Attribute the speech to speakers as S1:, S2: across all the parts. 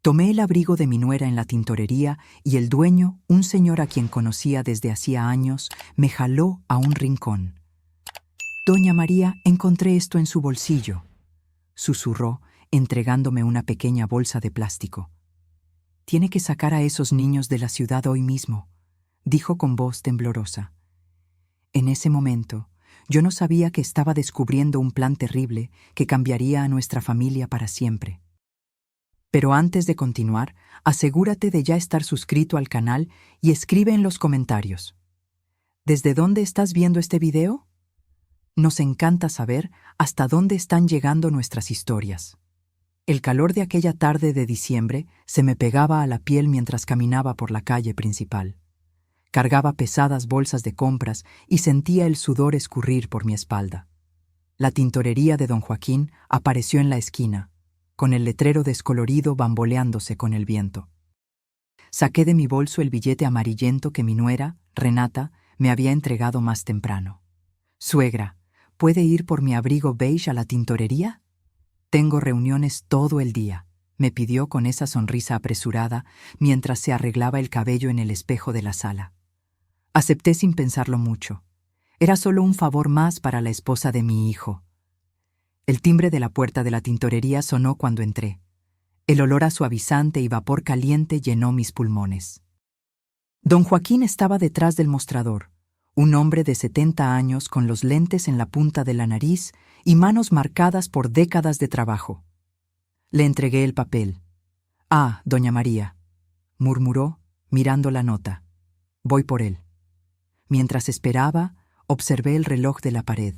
S1: Tomé el abrigo de mi nuera en la tintorería y el dueño, un señor a quien conocía desde hacía años, me jaló a un rincón. «Doña María, encontré esto en su bolsillo», susurró, entregándome una pequeña bolsa de plástico. «Tiene que sacar a esos niños de la ciudad hoy mismo», dijo con voz temblorosa. En ese momento, yo no sabía que estaba descubriendo un plan terrible que cambiaría a nuestra familia para siempre. Pero antes de continuar, asegúrate de ya estar suscrito al canal y escribe en los comentarios. ¿Desde dónde estás viendo este video? Nos encanta saber hasta dónde están llegando nuestras historias. El calor de aquella tarde de diciembre se me pegaba a la piel mientras caminaba por la calle principal. Cargaba pesadas bolsas de compras y sentía el sudor escurrir por mi espalda. La tintorería de don Joaquín apareció en la esquina, con el letrero descolorido bamboleándose con el viento. Saqué de mi bolso el billete amarillento que mi nuera, Renata, me había entregado más temprano. «Suegra, ¿puede ir por mi abrigo beige a la tintorería? Tengo reuniones todo el día», me pidió con esa sonrisa apresurada mientras se arreglaba el cabello en el espejo de la sala. Acepté sin pensarlo mucho. Era solo un favor más para la esposa de mi hijo. El timbre de la puerta de la tintorería sonó cuando entré. El olor a suavizante y vapor caliente llenó mis pulmones. Don Joaquín estaba detrás del mostrador, un hombre de 70 años con los lentes en la punta de la nariz y manos marcadas por décadas de trabajo. Le entregué el papel. «Ah, doña María», murmuró, mirando la nota. «Voy por él». Mientras esperaba, observé el reloj de la pared.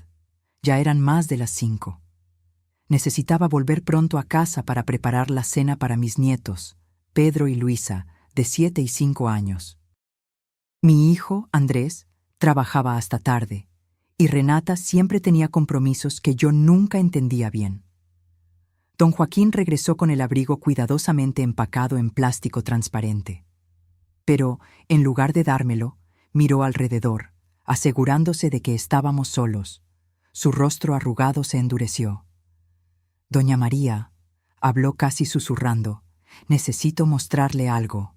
S1: Ya eran más de las 5. Necesitaba volver pronto a casa para preparar la cena para mis nietos, Pedro y Luisa, de 7 y 5 años. Mi hijo, Andrés, trabajaba hasta tarde, y Renata siempre tenía compromisos que yo nunca entendía bien. Don Joaquín regresó con el abrigo cuidadosamente empacado en plástico transparente. Pero, en lugar de dármelo, miró alrededor, asegurándose de que estábamos solos. Su rostro arrugado se endureció. «Doña María», habló casi susurrando, «necesito mostrarle algo».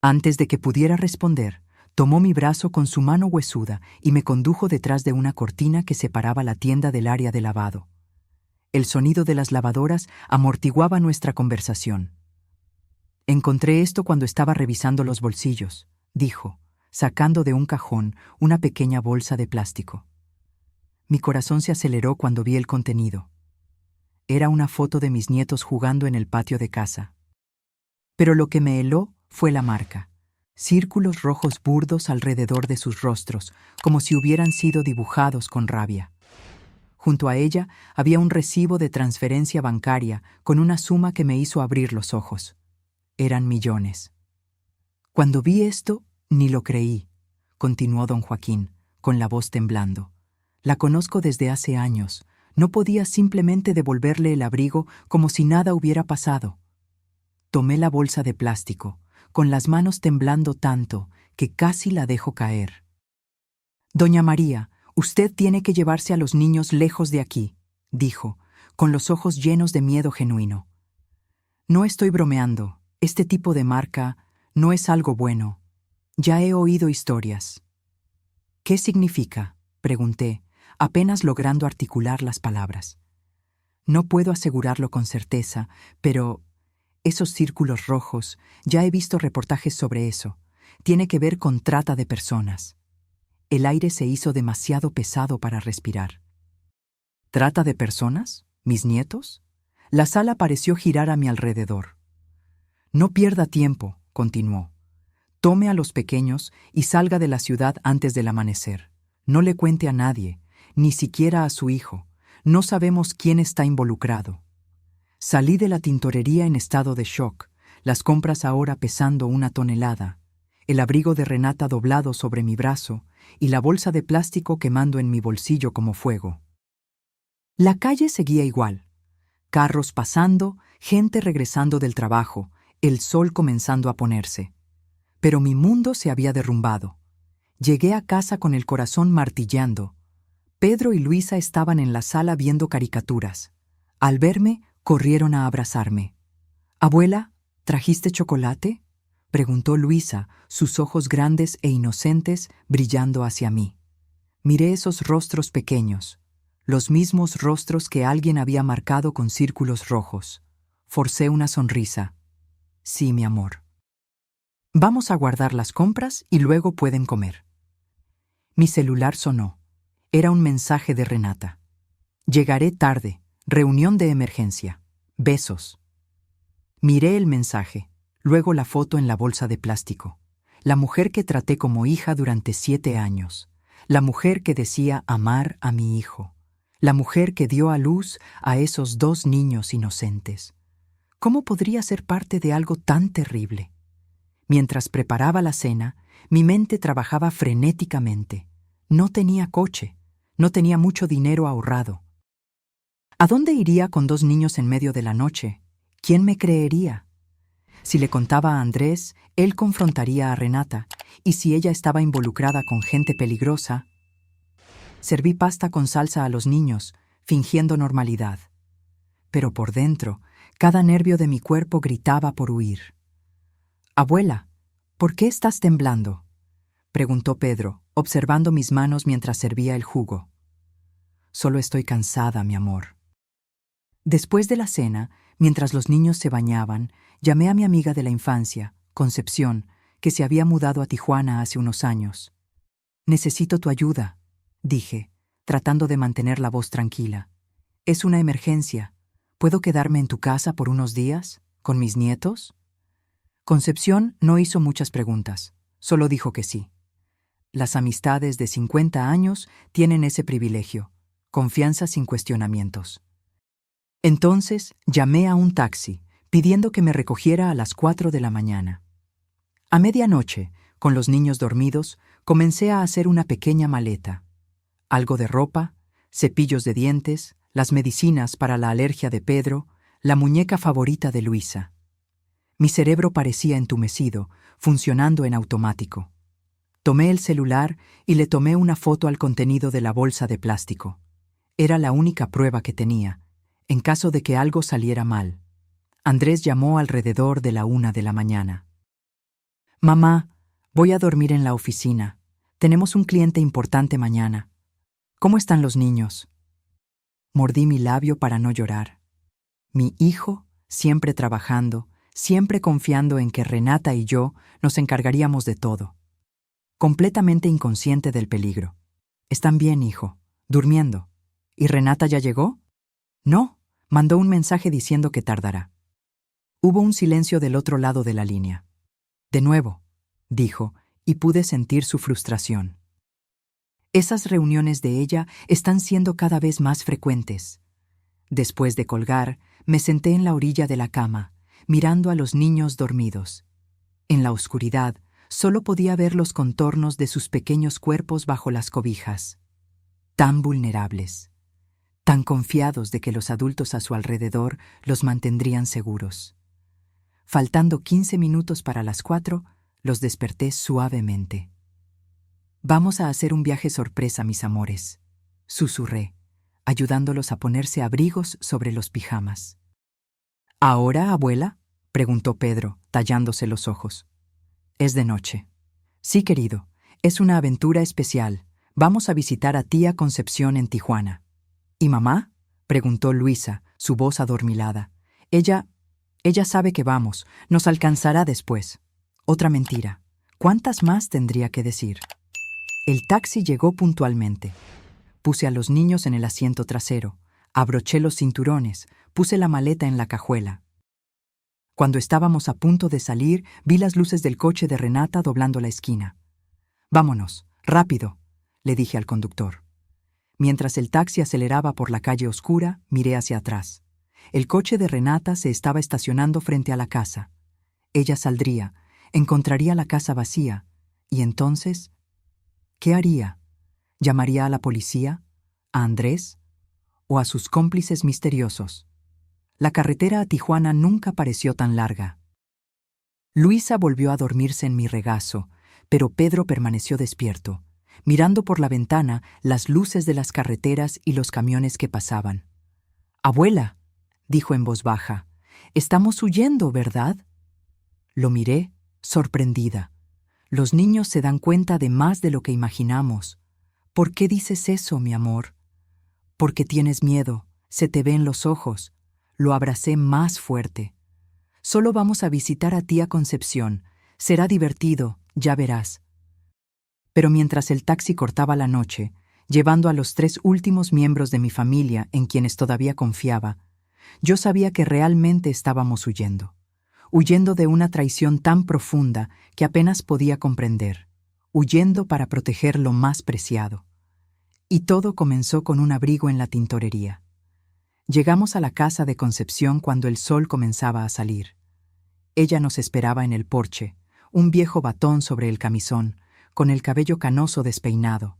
S1: Antes de que pudiera responder, tomó mi brazo con su mano huesuda y me condujo detrás de una cortina que separaba la tienda del área de lavado. El sonido de las lavadoras amortiguaba nuestra conversación. «Encontré esto cuando estaba revisando los bolsillos», dijo, sacando de un cajón una pequeña bolsa de plástico. Mi corazón se aceleró cuando vi el contenido. Era una foto de mis nietos jugando en el patio de casa. Pero lo que me heló fue la marca. Círculos rojos burdos alrededor de sus rostros, como si hubieran sido dibujados con rabia. Junto a ella había un recibo de transferencia bancaria con una suma que me hizo abrir los ojos. Eran millones. Cuando vi esto, ni lo creí, continuó don Joaquín, con la voz temblando. La conozco desde hace años. No podía simplemente devolverle el abrigo como si nada hubiera pasado. Tomé la bolsa de plástico, con las manos temblando tanto que casi la dejo caer. «Doña María, usted tiene que llevarse a los niños lejos de aquí», dijo, con los ojos llenos de miedo genuino. «No estoy bromeando. Este tipo de marca no es algo bueno. Ya he oído historias». «¿Qué significa?», pregunté, apenas logrando articular las palabras. «No puedo asegurarlo con certeza, pero esos círculos rojos, ya he visto reportajes sobre eso. Tiene que ver con trata de personas». El aire se hizo demasiado pesado para respirar. ¿Trata de personas? ¿Mis nietos? La sala pareció girar a mi alrededor. «No pierda tiempo», continuó. «Tome a los pequeños y salga de la ciudad antes del amanecer. No le cuente a nadie, ni siquiera a su hijo. No sabemos quién está involucrado». Salí de la tintorería en estado de shock, las compras ahora pesando 1 tonelada, el abrigo de Renata doblado sobre mi brazo y la bolsa de plástico quemando en mi bolsillo como fuego. La calle seguía igual. Carros pasando, gente regresando del trabajo, el sol comenzando a ponerse. Pero mi mundo se había derrumbado. Llegué a casa con el corazón martillando. Pedro y Luisa estaban en la sala viendo caricaturas. Al verme, corrieron a abrazarme. Abuela, ¿trajiste chocolate?, preguntó Luisa, sus ojos grandes e inocentes brillando hacia mí. Miré esos rostros pequeños, los mismos rostros que alguien había marcado con círculos rojos. Forcé una sonrisa. Sí, mi amor. Vamos a guardar las compras y luego pueden comer. Mi celular sonó. Era un mensaje de Renata. Llegaré tarde. Reunión de emergencia. Besos. Miré el mensaje, luego la foto en la bolsa de plástico. La mujer que traté como hija durante 7 años. La mujer que decía amar a mi hijo. La mujer que dio a luz a esos 2 niños inocentes. ¿Cómo podría ser parte de algo tan terrible? Mientras preparaba la cena, mi mente trabajaba frenéticamente. No tenía coche, no tenía mucho dinero ahorrado. ¿A dónde iría con 2 niños en medio de la noche? ¿Quién me creería? Si le contaba a Andrés, él confrontaría a Renata, y si ella estaba involucrada con gente peligrosa... Serví pasta con salsa a los niños, fingiendo normalidad. Pero por dentro, cada nervio de mi cuerpo gritaba por huir. «Abuela, ¿por qué estás temblando?», preguntó Pedro, observando mis manos mientras servía el jugo. «Solo estoy cansada, mi amor». Después de la cena, mientras los niños se bañaban, llamé a mi amiga de la infancia, Concepción, que se había mudado a Tijuana hace unos años. «Necesito tu ayuda», dije, tratando de mantener la voz tranquila. «Es una emergencia. ¿Puedo quedarme en tu casa por unos días? ¿Con mis nietos?». Concepción no hizo muchas preguntas, solo dijo que sí. Las amistades de 50 años tienen ese privilegio, confianza sin cuestionamientos. Entonces llamé a un taxi, pidiendo que me recogiera a las 4 de la mañana. A medianoche, con los niños dormidos, comencé a hacer una pequeña maleta. Algo de ropa, cepillos de dientes, las medicinas para la alergia de Pedro, la muñeca favorita de Luisa. Mi cerebro parecía entumecido, funcionando en automático. Tomé el celular y le tomé una foto al contenido de la bolsa de plástico. Era la única prueba que tenía, en caso de que algo saliera mal. Andrés llamó alrededor de la 1 de la mañana. «Mamá, voy a dormir en la oficina. Tenemos un cliente importante mañana. ¿Cómo están los niños?». Mordí mi labio para no llorar. Mi hijo, siempre trabajando, siempre confiando en que Renata y yo nos encargaríamos de todo. Completamente inconsciente del peligro. «Están bien, hijo. Durmiendo. ¿Y Renata ya llegó?». «No, mandó un mensaje diciendo que tardará». Hubo un silencio del otro lado de la línea. «De nuevo», dijo, y pude sentir su frustración. Esas reuniones de ella están siendo cada vez más frecuentes. Después de colgar, me senté en la orilla de la cama, mirando a los niños dormidos. En la oscuridad, solo podía ver los contornos de sus pequeños cuerpos bajo las cobijas. Tan vulnerables, tan confiados de que los adultos a su alrededor los mantendrían seguros. Faltando 15 minutos para las 4, los desperté suavemente. «Vamos a hacer un viaje sorpresa, mis amores», susurré, ayudándolos a ponerse abrigos sobre los pijamas. «¿Ahora, abuela?», preguntó Pedro, tallándose los ojos. «Es de noche». «Sí, querido, es una aventura especial. Vamos a visitar a tía Concepción en Tijuana». «¿Y mamá?», preguntó Luisa, su voz adormilada. Ella sabe que vamos, nos alcanzará después». Otra mentira. ¿Cuántas más tendría que decir? El taxi llegó puntualmente. Puse a los niños en el asiento trasero, abroché los cinturones, puse la maleta en la cajuela. Cuando estábamos a punto de salir, vi las luces del coche de Renata doblando la esquina. «Vámonos, rápido», le dije al conductor. Mientras el taxi aceleraba por la calle oscura, miré hacia atrás. El coche de Renata se estaba estacionando frente a la casa. Ella saldría, encontraría la casa vacía, y entonces, ¿qué haría? ¿Llamaría a la policía? ¿A Andrés? ¿O a sus cómplices misteriosos? La carretera a Tijuana nunca pareció tan larga. Luisa volvió a dormirse en mi regazo, pero Pedro permaneció despierto, mirando por la ventana las luces de las carreteras y los camiones que pasaban. «Abuela», dijo en voz baja, Estamos huyendo, ¿verdad? Lo miré, sorprendida. Los niños se dan cuenta de más de lo que imaginamos. ¿Por qué dices eso, mi amor? Porque tienes miedo, se te ve en los ojos. Lo abracé más fuerte. Solo vamos a visitar a tía Concepción. Será divertido, ya verás. Pero mientras el taxi cortaba la noche, llevando a los 3 últimos miembros de mi familia en quienes todavía confiaba, yo sabía que realmente estábamos huyendo de una traición tan profunda que apenas podía comprender, huyendo para proteger lo más preciado. Y todo comenzó con un abrigo en la tintorería. Llegamos a la casa de Concepción cuando el sol comenzaba a salir. Ella nos esperaba en el porche, un viejo batón sobre el camisón, con el cabello canoso despeinado.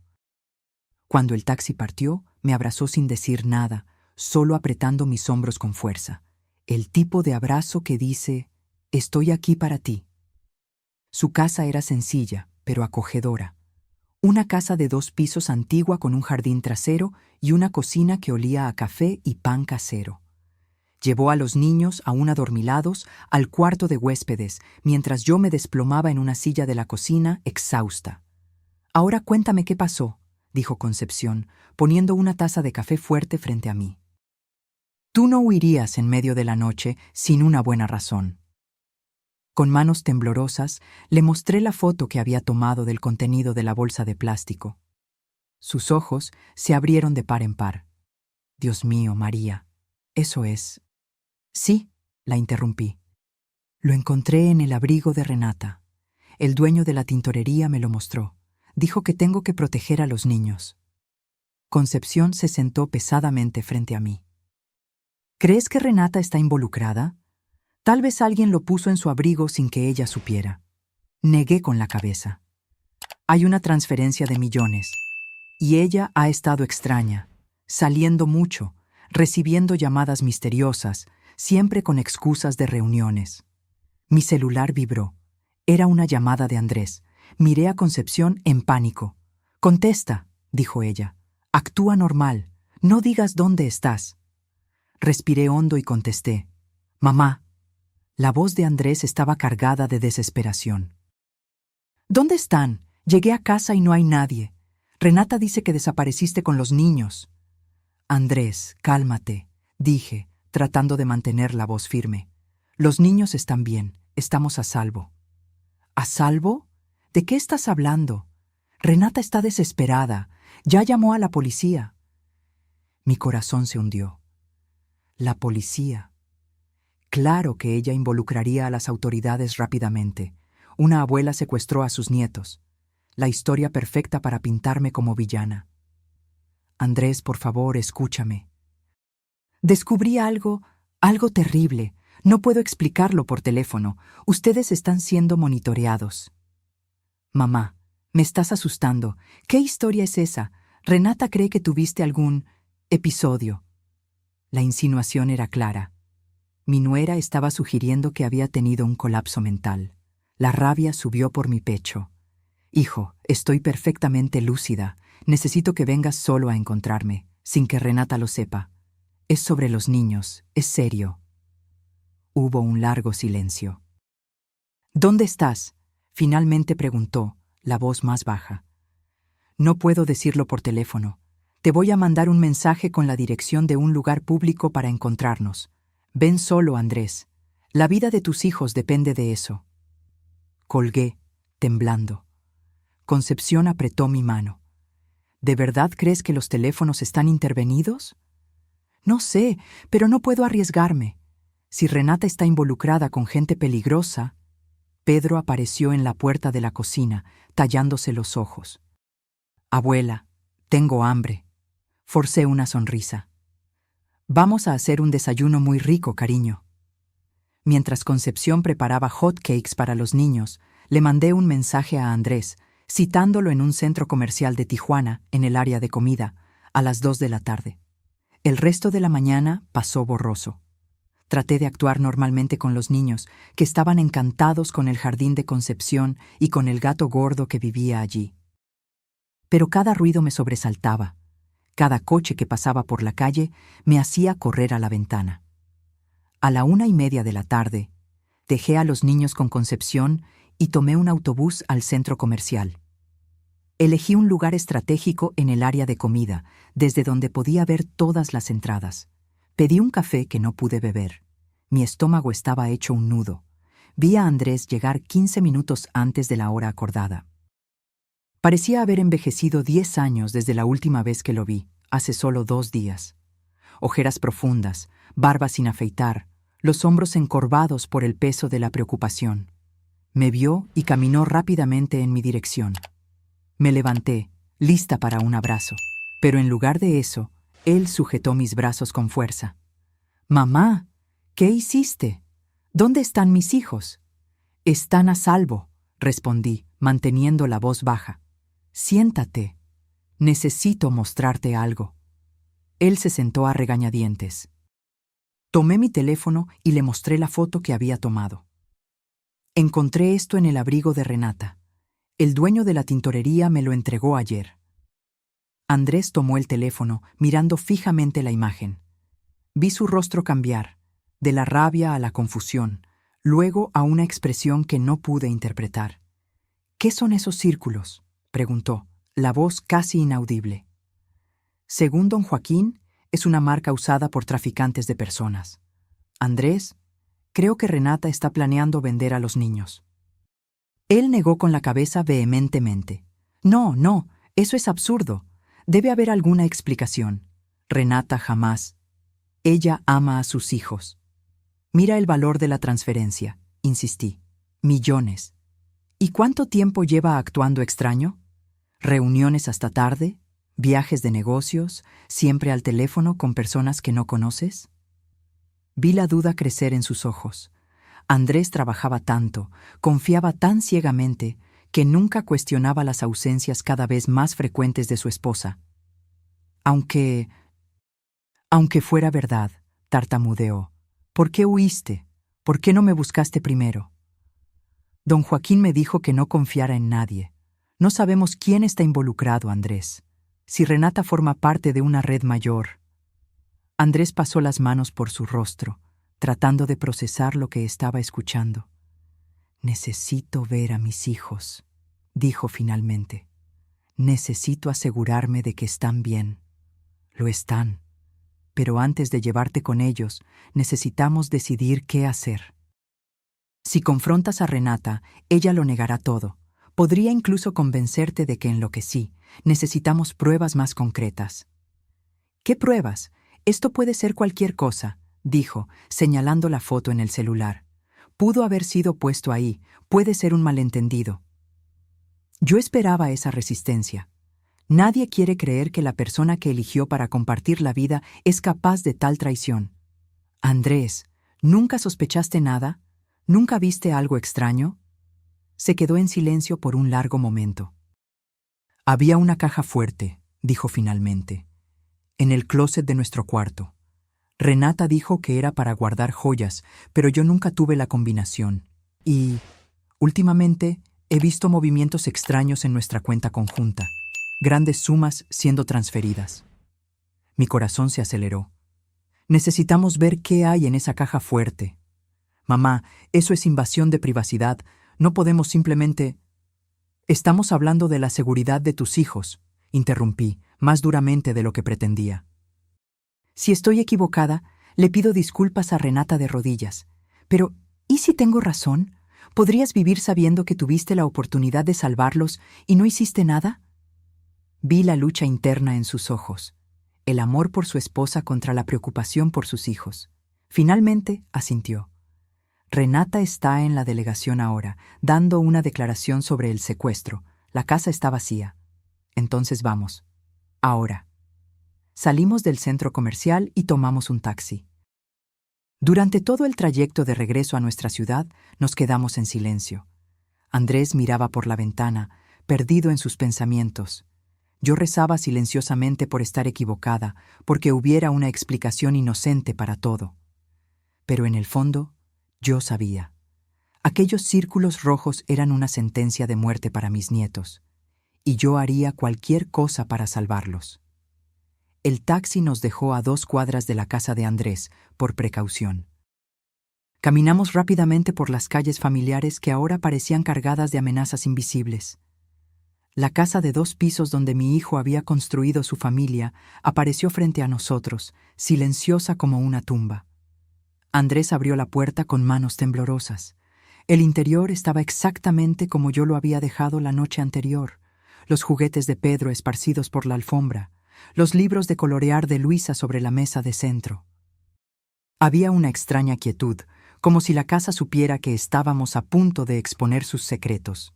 S1: Cuando el taxi partió, me abrazó sin decir nada, solo apretando mis hombros con fuerza. El tipo de abrazo que dice, «Estoy aquí para ti». Su casa era sencilla, pero acogedora. Una casa de 2 pisos antigua con un jardín trasero y una cocina que olía a café y pan casero. Llevó a los niños, aún adormilados, al cuarto de huéspedes, mientras yo me desplomaba en una silla de la cocina, exhausta. «Ahora cuéntame qué pasó», dijo Concepción, poniendo una taza de café fuerte frente a mí. «Tú no huirías en medio de la noche sin una buena razón». Con manos temblorosas, le mostré la foto que había tomado del contenido de la bolsa de plástico. Sus ojos se abrieron de par en par. «Dios mío, María, eso es». «Sí», la interrumpí. «Lo encontré en el abrigo de Renata. El dueño de la tintorería me lo mostró. Dijo que tengo que proteger a los niños». Concepción se sentó pesadamente frente a mí. «¿Crees que Renata está involucrada? Tal vez alguien lo puso en su abrigo sin que ella supiera». Negué con la cabeza. «Hay una transferencia de millones. Y ella ha estado extraña, saliendo mucho, recibiendo llamadas misteriosas, siempre con excusas de reuniones». Mi celular vibró. Era una llamada de Andrés. Miré a Concepción en pánico. «Contesta», dijo ella. «Actúa normal. No digas dónde estás». Respiré hondo y contesté. «Mamá». La voz de Andrés estaba cargada de desesperación. «¿Dónde están? Llegué a casa y no hay nadie. Renata dice que desapareciste con los niños». «Andrés, cálmate», dije, tratando de mantener la voz firme. «Los niños están bien, estamos a salvo». «¿A salvo? ¿De qué estás hablando? Renata está desesperada. Ya llamó a la policía». Mi corazón se hundió. La policía. Claro que ella involucraría a las autoridades rápidamente. Una abuela secuestró a sus nietos. La historia perfecta para pintarme como villana. «Andrés, por favor, escúchame». «Descubrí algo terrible. No puedo explicarlo por teléfono. Ustedes están siendo monitoreados». «Mamá, me estás asustando. ¿Qué historia es esa? Renata cree que tuviste algún episodio». La insinuación era clara. Mi nuera estaba sugiriendo que había tenido un colapso mental. La rabia subió por mi pecho. «Hijo, estoy perfectamente lúcida. Necesito que vengas solo a encontrarme, sin que Renata lo sepa. Es sobre los niños, es serio». Hubo un largo silencio. «¿Dónde estás?», finalmente preguntó, la voz más baja. «No puedo decirlo por teléfono. Te voy a mandar un mensaje con la dirección de un lugar público para encontrarnos. Ven solo, Andrés. La vida de tus hijos depende de eso». Colgué, temblando. Concepción apretó mi mano. «¿De verdad crees que los teléfonos están intervenidos?» «No sé, pero no puedo arriesgarme. Si Renata está involucrada con gente peligrosa». Pedro apareció en la puerta de la cocina, tallándose los ojos. «Abuela, tengo hambre». Forcé una sonrisa. «Vamos a hacer un desayuno muy rico, cariño». Mientras Concepción preparaba hot cakes para los niños, le mandé un mensaje a Andrés, citándolo en un centro comercial de Tijuana, en el área de comida, a las 2 de la tarde. El resto de la mañana pasó borroso. Traté de actuar normalmente con los niños, que estaban encantados con el jardín de Concepción y con el gato gordo que vivía allí. Pero cada ruido me sobresaltaba. Cada coche que pasaba por la calle me hacía correr a la ventana. A la 1:30 de la tarde, dejé a los niños con Concepción y tomé un autobús al centro comercial. Elegí un lugar estratégico en el área de comida, desde donde podía ver todas las entradas. Pedí un café que no pude beber. Mi estómago estaba hecho un nudo. Vi a Andrés llegar 15 minutos antes de la hora acordada. Parecía haber envejecido 10 años desde la última vez que lo vi, hace solo 2 días. Ojeras profundas, barba sin afeitar, los hombros encorvados por el peso de la preocupación. Me vio y caminó rápidamente en mi dirección. Me levanté, lista para un abrazo, pero en lugar de eso, él sujetó mis brazos con fuerza. «Mamá, ¿qué hiciste? ¿Dónde están mis hijos?» «Están a salvo», respondí, manteniendo la voz baja. «Siéntate. Necesito mostrarte algo». Él se sentó a regañadientes. Tomé mi teléfono y le mostré la foto que había tomado. Encontré esto en el abrigo de Renata. El dueño de la tintorería me lo entregó ayer. Andrés tomó el teléfono, mirando fijamente la imagen. Vi su rostro cambiar, de la rabia a la confusión, luego a una expresión que no pude interpretar. «¿Qué son esos círculos?», preguntó, la voz casi inaudible. Según don Joaquín, es una marca usada por traficantes de personas. Andrés, creo que Renata está planeando vender a los niños. Él negó con la cabeza vehementemente. No, no, eso es absurdo. Debe haber alguna explicación. Renata jamás. Ella ama a sus hijos. Mira el valor de la transferencia, insistí. Millones. ¿Y cuánto tiempo lleva actuando extraño? ¿Reuniones hasta tarde? ¿Viajes de negocios? ¿Siempre al teléfono con personas que no conoces? Vi la duda crecer en sus ojos. Andrés trabajaba tanto, confiaba tan ciegamente, que nunca cuestionaba las ausencias cada vez más frecuentes de su esposa. Aunque fuera verdad, tartamudeó. ¿Por qué huiste? ¿Por qué no me buscaste primero? Don Joaquín me dijo que no confiara en nadie. No sabemos quién está involucrado, Andrés. Si Renata forma parte de una red mayor. Andrés pasó las manos por su rostro, tratando de procesar lo que estaba escuchando. «Necesito ver a mis hijos», dijo finalmente. «Necesito asegurarme de que están bien». «Lo están. Pero antes de llevarte con ellos, necesitamos decidir qué hacer. Si confrontas a Renata, ella lo negará todo. Podría incluso convencerte de que enloquecí. Necesitamos pruebas más concretas». «¿Qué pruebas? Esto puede ser cualquier cosa», dijo, señalando la foto en el celular. «Pudo haber sido puesto ahí, puede ser un malentendido». Yo esperaba esa resistencia. Nadie quiere creer que la persona que eligió para compartir la vida es capaz de tal traición. «Andrés, ¿nunca sospechaste nada? ¿Nunca viste algo extraño?» Se quedó en silencio por un largo momento. «Había una caja fuerte», dijo finalmente, «en el closet de nuestro cuarto. Renata dijo que era para guardar joyas, pero yo nunca tuve la combinación. Y, últimamente, he visto movimientos extraños en nuestra cuenta conjunta, grandes sumas siendo transferidas». Mi corazón se aceleró. «Necesitamos ver qué hay en esa caja fuerte. Mamá, eso es invasión de privacidad. No podemos simplemente...» «Estamos hablando de la seguridad de tus hijos», interrumpí, más duramente de lo que pretendía. «Si estoy equivocada, le pido disculpas a Renata de rodillas. Pero, ¿y si tengo razón? ¿Podrías vivir sabiendo que tuviste la oportunidad de salvarlos y no hiciste nada?» Vi la lucha interna en sus ojos, el amor por su esposa contra la preocupación por sus hijos. Finalmente, asintió. «Renata está en la delegación ahora, dando una declaración sobre el secuestro. La casa está vacía. Entonces vamos. Ahora». Salimos del centro comercial y tomamos un taxi. Durante todo el trayecto de regreso a nuestra ciudad, nos quedamos en silencio. Andrés miraba por la ventana, perdido en sus pensamientos. Yo rezaba silenciosamente por estar equivocada, porque hubiera una explicación inocente para todo. Pero en el fondo, yo sabía. Aquellos círculos rojos eran una sentencia de muerte para mis nietos, y yo haría cualquier cosa para salvarlos. El taxi nos dejó a 2 cuadras de la casa de Andrés, por precaución. Caminamos rápidamente por las calles familiares que ahora parecían cargadas de amenazas invisibles. La casa de 2 pisos donde mi hijo había construido su familia apareció frente a nosotros, silenciosa como una tumba. Andrés abrió la puerta con manos temblorosas. El interior estaba exactamente como yo lo había dejado la noche anterior. Los juguetes de Pedro esparcidos por la alfombra, los libros de colorear de Luisa sobre la mesa de centro. Había una extraña quietud, como si la casa supiera que estábamos a punto de exponer sus secretos.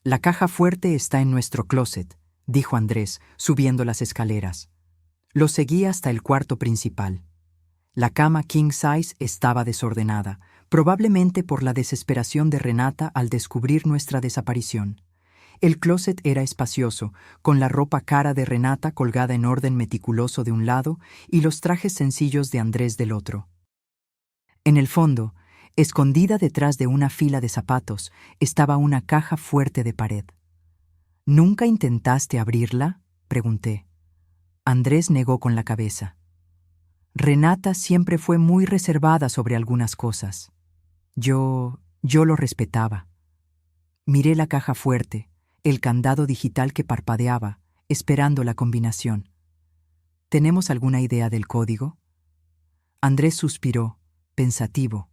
S1: «La caja fuerte está en nuestro closet», dijo Andrés, subiendo las escaleras. Lo seguí hasta el cuarto principal. La cama king size estaba desordenada, probablemente por la desesperación de Renata al descubrir nuestra desaparición. El closet era espacioso, con la ropa cara de Renata colgada en orden meticuloso de un lado y los trajes sencillos de Andrés del otro. En el fondo, escondida detrás de una fila de zapatos, estaba una caja fuerte de pared. «¿Nunca intentaste abrirla?», pregunté. Andrés negó con la cabeza. Renata siempre fue muy reservada sobre algunas cosas. Yo lo respetaba. Miré la caja fuerte, el candado digital que parpadeaba, esperando la combinación. ¿Tenemos alguna idea del código? Andrés suspiró, pensativo.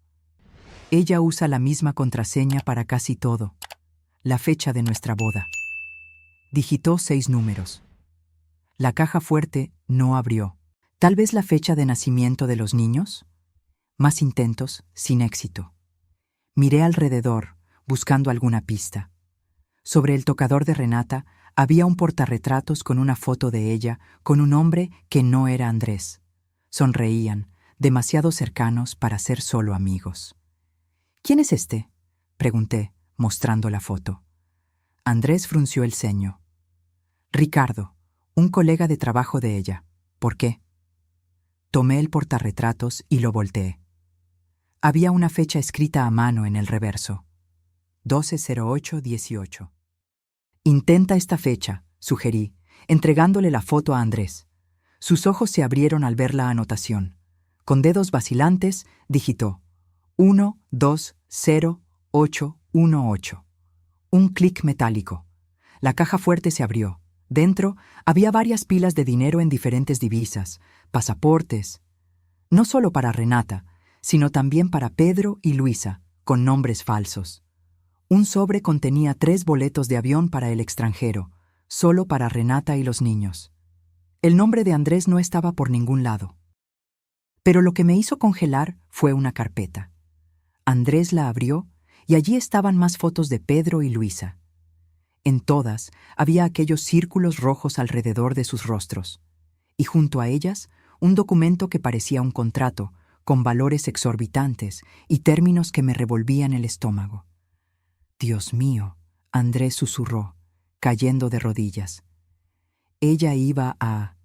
S1: Ella usa la misma contraseña para casi todo. La fecha de nuestra boda. Digitó 6 números. La caja fuerte no abrió. ¿Tal vez la fecha de nacimiento de los niños? Más intentos, sin éxito. Miré alrededor, buscando alguna pista. Sobre el tocador de Renata había un portarretratos con una foto de ella con un hombre que no era Andrés. Sonreían, demasiado cercanos para ser solo amigos. «¿Quién es este?», pregunté, mostrando la foto. Andrés frunció el ceño. «Ricardo, un colega de trabajo de ella. ¿Por qué?». Tomé el portarretratos y lo volteé. Había una fecha escrita a mano en el reverso. 12/08/18. «Intenta esta fecha», sugerí, entregándole la foto a Andrés. Sus ojos se abrieron al ver la anotación. Con dedos vacilantes, digitó 120818. Un clic metálico. La caja fuerte se abrió. Dentro había varias pilas de dinero en diferentes divisas, pasaportes. No solo para Renata, sino también para Pedro y Luisa, con nombres falsos. Un sobre contenía 3 boletos de avión para el extranjero, solo para Renata y los niños. El nombre de Andrés no estaba por ningún lado. Pero lo que me hizo congelar fue una carpeta. Andrés la abrió y allí estaban más fotos de Pedro y Luisa. En todas había aquellos círculos rojos alrededor de sus rostros, y junto a ellas un documento que parecía un contrato, con valores exorbitantes y términos que me revolvían el estómago. «Dios mío», Andrés susurró, cayendo de rodillas. Ella iba a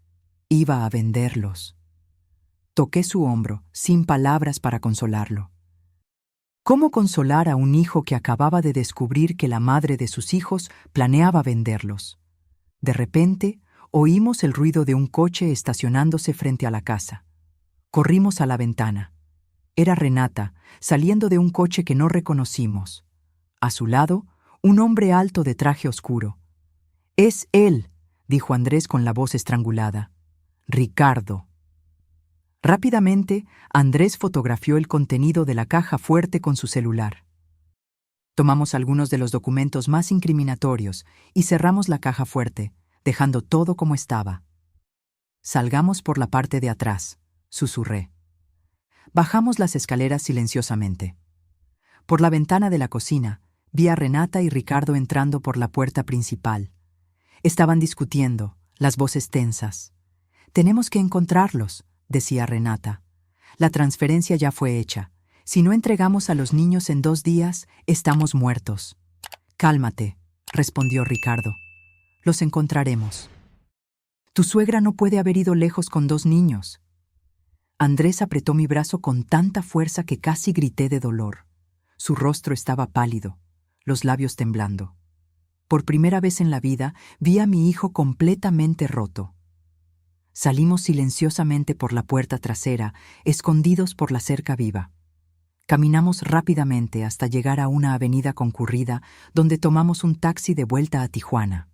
S1: venderlos. Toqué su hombro, sin palabras para consolarlo. ¿Cómo consolar a un hijo que acababa de descubrir que la madre de sus hijos planeaba venderlos? De repente, oímos el ruido de un coche estacionándose frente a la casa. Corrimos a la ventana. Era Renata, saliendo de un coche que no reconocimos. A su lado, un hombre alto de traje oscuro. «Es él», dijo Andrés con la voz estrangulada. «Ricardo». Rápidamente, Andrés fotografió el contenido de la caja fuerte con su celular. Tomamos algunos de los documentos más incriminatorios y cerramos la caja fuerte, dejando todo como estaba. «Salgamos por la parte de atrás», susurré. Bajamos las escaleras silenciosamente. Por la ventana de la cocina, vi a Renata y Ricardo entrando por la puerta principal. Estaban discutiendo, las voces tensas. «Tenemos que encontrarlos», decía Renata. «La transferencia ya fue hecha. Si no entregamos a los niños en 2 días, estamos muertos». «Cálmate», respondió Ricardo. «Los encontraremos». «Tu suegra no puede haber ido lejos con 2 niños». Andrés apretó mi brazo con tanta fuerza que casi grité de dolor. Su rostro estaba pálido, los labios temblando. Por primera vez en la vida vi a mi hijo completamente roto. Salimos silenciosamente por la puerta trasera, escondidos por la cerca viva. Caminamos rápidamente hasta llegar a una avenida concurrida donde tomamos un taxi de vuelta a Tijuana.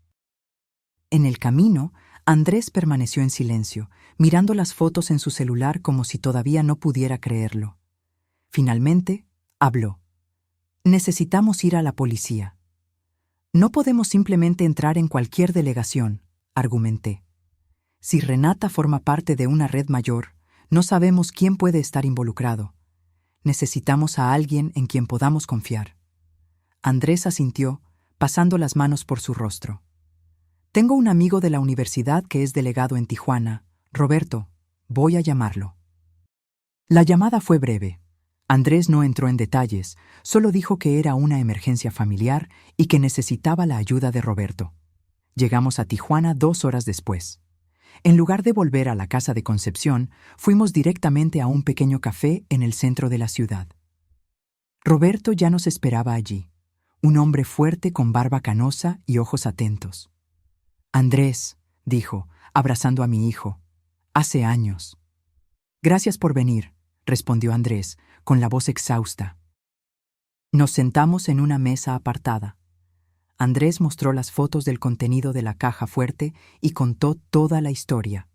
S1: En el camino, Andrés permaneció en silencio, mirando las fotos en su celular como si todavía no pudiera creerlo. Finalmente, habló. Necesitamos ir a la policía. No podemos simplemente entrar en cualquier delegación, argumenté. Si Renata forma parte de una red mayor, no sabemos quién puede estar involucrado. Necesitamos a alguien en quien podamos confiar. Andrés asintió, pasando las manos por su rostro. Tengo un amigo de la universidad que es delegado en Tijuana, Roberto. Voy a llamarlo. La llamada fue breve. Andrés no entró en detalles, solo dijo que era una emergencia familiar y que necesitaba la ayuda de Roberto. Llegamos a Tijuana 2 horas después. En lugar de volver a la casa de Concepción, fuimos directamente a un pequeño café en el centro de la ciudad. Roberto ya nos esperaba allí, un hombre fuerte con barba canosa y ojos atentos. Andrés, dijo, abrazando a mi hijo, hace años. Gracias por venir, respondió Andrés, con la voz exhausta. Nos sentamos en una mesa apartada. Andrés mostró las fotos del contenido de la caja fuerte y contó toda la historia.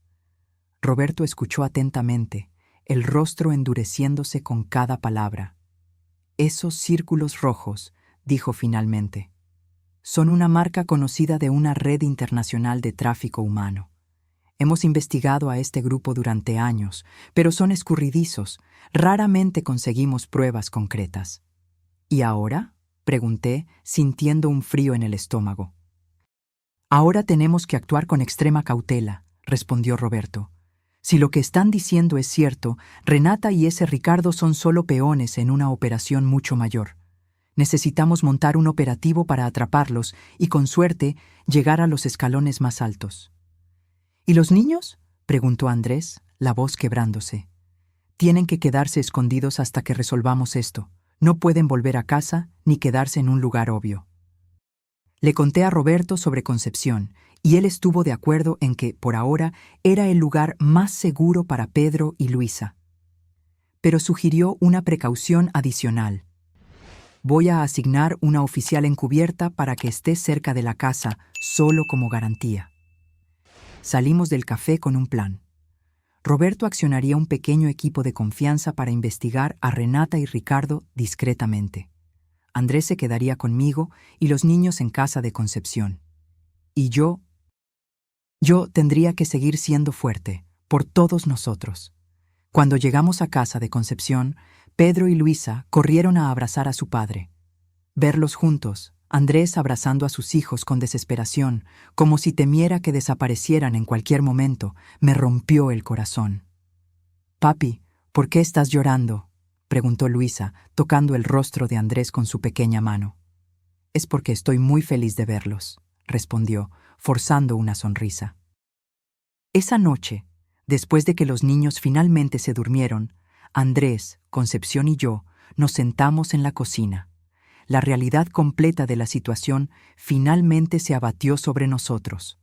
S1: Roberto escuchó atentamente, el rostro endureciéndose con cada palabra. Esos círculos rojos, dijo finalmente, son una marca conocida de una red internacional de tráfico humano. Hemos investigado a este grupo durante años, pero son escurridizos. Raramente conseguimos pruebas concretas. ¿Y ahora?, pregunté, sintiendo un frío en el estómago. Ahora tenemos que actuar con extrema cautela, respondió Roberto. Si lo que están diciendo es cierto, Renata y ese Ricardo son solo peones en una operación mucho mayor. Necesitamos montar un operativo para atraparlos y, con suerte, llegar a los escalones más altos. ¿Y los niños?, preguntó Andrés, la voz quebrándose. Tienen que quedarse escondidos hasta que resolvamos esto. No pueden volver a casa ni quedarse en un lugar obvio. Le conté a Roberto sobre Concepción, y él estuvo de acuerdo en que, por ahora, era el lugar más seguro para Pedro y Luisa. Pero sugirió una precaución adicional. Voy a asignar una oficial encubierta para que esté cerca de la casa, solo como garantía. Salimos del café con un plan. Roberto accionaría un pequeño equipo de confianza para investigar a Renata y Ricardo discretamente. Andrés se quedaría conmigo y los niños en casa de Concepción. Y yo tendría que seguir siendo fuerte, por todos nosotros. Cuando llegamos a casa de Concepción, Pedro y Luisa corrieron a abrazar a su padre. Verlos juntos, Andrés abrazando a sus hijos con desesperación, como si temiera que desaparecieran en cualquier momento, me rompió el corazón. «Papi, ¿por qué estás llorando?», preguntó Luisa, tocando el rostro de Andrés con su pequeña mano. «Es porque estoy muy feliz de verlos», respondió, forzando una sonrisa. Esa noche, después de que los niños finalmente se durmieron, Andrés, Concepción y yo nos sentamos en la cocina. La realidad completa de la situación finalmente se abatió sobre nosotros.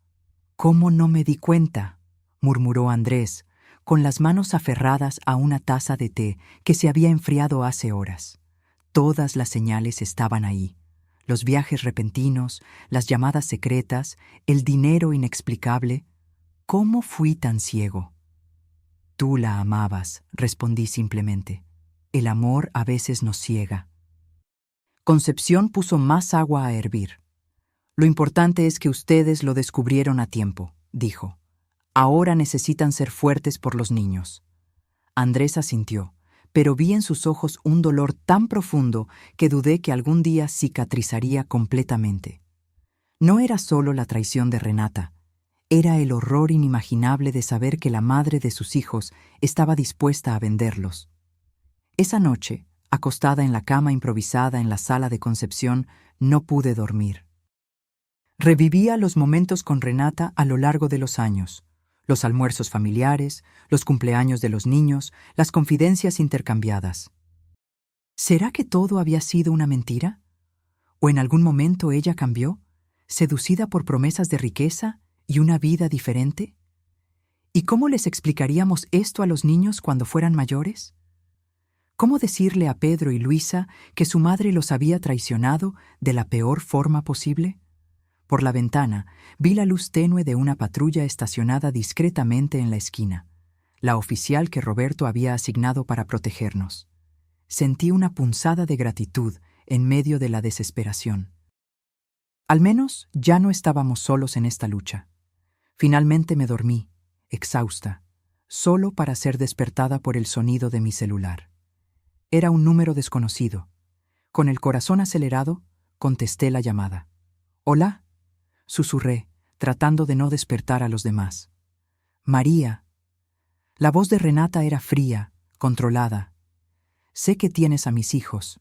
S1: «¿Cómo no me di cuenta?», murmuró Andrés, con las manos aferradas a una taza de té que se había enfriado hace horas. Todas las señales estaban ahí. Los viajes repentinos, las llamadas secretas, el dinero inexplicable. ¿Cómo fui tan ciego? «Tú la amabas», respondí simplemente. «El amor a veces nos ciega». Concepción puso más agua a hervir. «Lo importante es que ustedes lo descubrieron a tiempo», dijo. «Ahora necesitan ser fuertes por los niños». Andrés asintió, pero vi en sus ojos un dolor tan profundo que dudé que algún día cicatrizaría completamente. No era solo la traición de Renata, era el horror inimaginable de saber que la madre de sus hijos estaba dispuesta a venderlos. Esa noche, acostada en la cama improvisada en la sala de Concepción, no pude dormir. Revivía los momentos con Renata a lo largo de los años, los almuerzos familiares, los cumpleaños de los niños, las confidencias intercambiadas. ¿Será que todo había sido una mentira? ¿O en algún momento ella cambió, seducida por promesas de riqueza y una vida diferente? ¿Y cómo les explicaríamos esto a los niños cuando fueran mayores? ¿Cómo decirle a Pedro y Luisa que su madre los había traicionado de la peor forma posible? Por la ventana vi la luz tenue de una patrulla estacionada discretamente en la esquina, la oficial que Roberto había asignado para protegernos. Sentí una punzada de gratitud en medio de la desesperación. Al menos ya no estábamos solos en esta lucha. Finalmente me dormí, exhausta, solo para ser despertada por el sonido de mi celular. Era un número desconocido. Con el corazón acelerado, contesté la llamada. «Hola», susurré, tratando de no despertar a los demás. «María». La voz de Renata era fría, controlada. «Sé que tienes a mis hijos».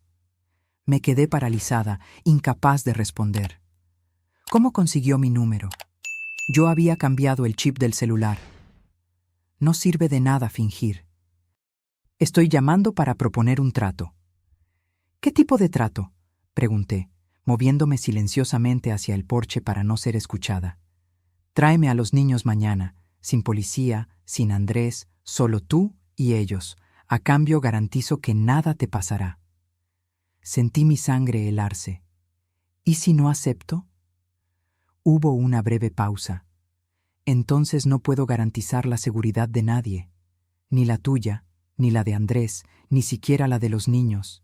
S1: Me quedé paralizada, incapaz de responder. ¿Cómo consiguió mi número? Yo había cambiado el chip del celular. No sirve de nada fingir. Estoy llamando para proponer un trato. ¿Qué tipo de trato?, pregunté, moviéndome silenciosamente hacia el porche para no ser escuchada. Tráeme a los niños mañana, sin policía, sin Andrés, solo tú y ellos. A cambio garantizo que nada te pasará. Sentí mi sangre helarse. ¿Y si no acepto? Hubo una breve pausa. Entonces no puedo garantizar la seguridad de nadie, ni la tuya, ni la de Andrés, ni siquiera la de los niños.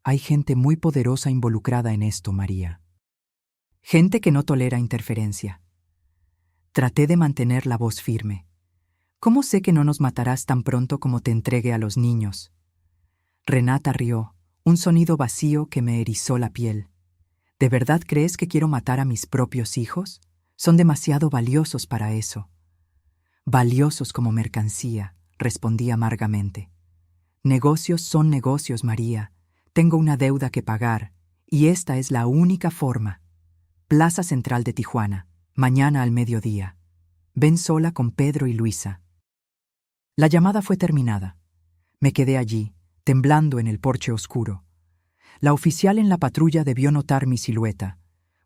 S1: Hay gente muy poderosa involucrada en esto, María. Gente que no tolera interferencia. Traté de mantener la voz firme. ¿Cómo sé que no nos matarás tan pronto como te entregue a los niños? Renata rió, un sonido vacío que me erizó la piel. ¿De verdad crees que quiero matar a mis propios hijos? Son demasiado valiosos para eso. Valiosos como mercancía, respondí amargamente. Negocios son negocios, María. Tengo una deuda que pagar, y esta es la única forma. Plaza Central de Tijuana, mañana al mediodía. Ven sola con Pedro y Luisa. La llamada fue terminada. Me quedé allí, temblando en el porche oscuro. La oficial en la patrulla debió notar mi silueta,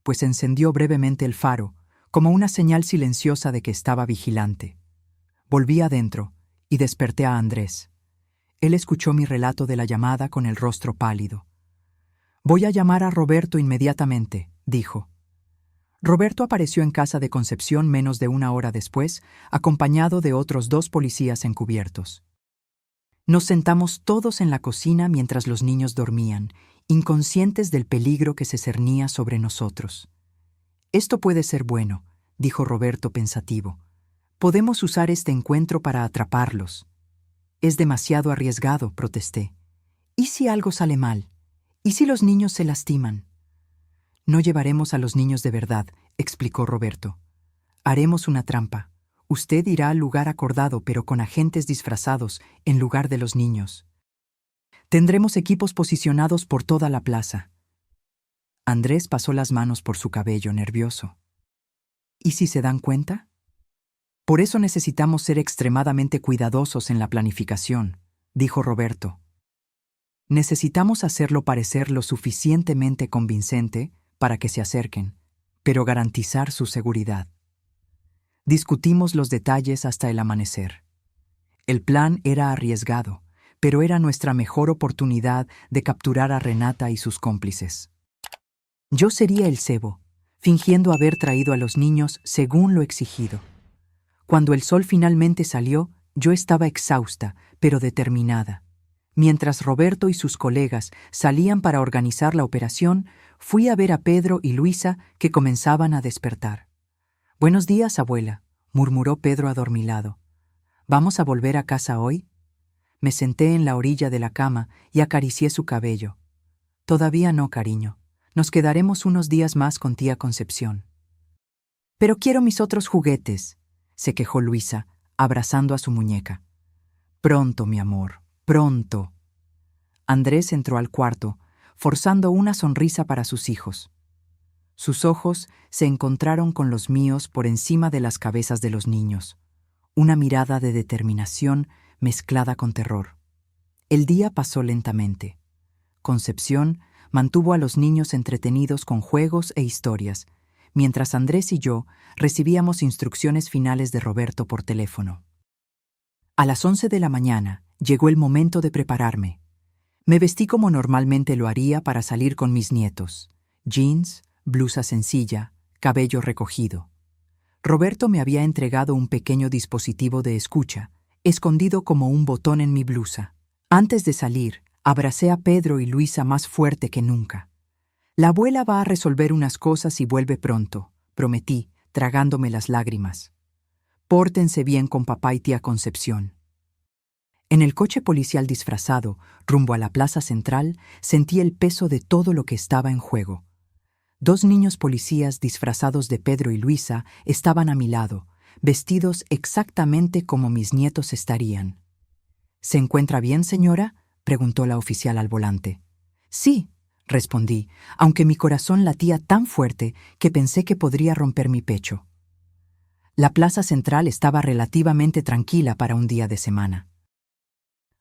S1: pues encendió brevemente el faro, como una señal silenciosa de que estaba vigilante. Volví adentro y desperté a Andrés. Él escuchó mi relato de la llamada con el rostro pálido. «Voy a llamar a Roberto inmediatamente», dijo. Roberto apareció en casa de Concepción menos de una hora después, acompañado de otros 2 policías encubiertos. Nos sentamos todos en la cocina mientras los niños dormían, inconscientes del peligro que se cernía sobre nosotros. «Esto puede ser bueno», dijo Roberto pensativo. «Podemos usar este encuentro para atraparlos». «Es demasiado arriesgado», protesté. «¿Y si algo sale mal? ¿Y si los niños se lastiman?» «No llevaremos a los niños de verdad», explicó Roberto. «Haremos una trampa. Usted irá al lugar acordado, pero con agentes disfrazados en lugar de los niños. Tendremos equipos posicionados por toda la plaza». Andrés pasó las manos por su cabello, nervioso. ¿Y si se dan cuenta? Por eso necesitamos ser extremadamente cuidadosos en la planificación, dijo Roberto. Necesitamos hacerlo parecer lo suficientemente convincente para que se acerquen, pero garantizar su seguridad. Discutimos los detalles hasta el amanecer. El plan era arriesgado, pero era nuestra mejor oportunidad de capturar a Renata y sus cómplices. Yo sería el cebo, fingiendo haber traído a los niños según lo exigido. Cuando el sol finalmente salió, yo estaba exhausta, pero determinada. Mientras Roberto y sus colegas salían para organizar la operación, fui a ver a Pedro y Luisa, que comenzaban a despertar. «Buenos días, abuela», murmuró Pedro adormilado. «¿Vamos a volver a casa hoy?» Me senté en la orilla de la cama y acaricié su cabello. «Todavía no, cariño. Nos quedaremos unos días más con tía Concepción». «Pero quiero mis otros juguetes», se quejó Luisa, abrazando a su muñeca. «Pronto, mi amor, pronto». Andrés entró al cuarto, forzando una sonrisa para sus hijos. Sus ojos se encontraron con los míos por encima de las cabezas de los niños. Una mirada de determinación mezclada con terror. El día pasó lentamente. Concepción mantuvo a los niños entretenidos con juegos e historias, mientras Andrés y yo recibíamos instrucciones finales de Roberto por teléfono. A las 11 de la mañana llegó el momento de prepararme. Me vestí como normalmente lo haría para salir con mis nietos. Jeans, blusa sencilla, cabello recogido. Roberto me había entregado un pequeño dispositivo de escucha, escondido como un botón en mi blusa. Antes de salir, abracé a Pedro y Luisa más fuerte que nunca. La abuela va a resolver unas cosas y vuelve pronto, prometí, tragándome las lágrimas. Pórtense bien con papá y tía Concepción. En el coche policial disfrazado, rumbo a la plaza central, sentí el peso de todo lo que estaba en juego. 2 niños policías disfrazados de Pedro y Luisa estaban a mi lado, vestidos exactamente como mis nietos estarían. ¿Se encuentra bien, señora?, preguntó la oficial al volante. Sí, respondí, aunque mi corazón latía tan fuerte que pensé que podría romper mi pecho. La plaza central estaba relativamente tranquila para un día de semana.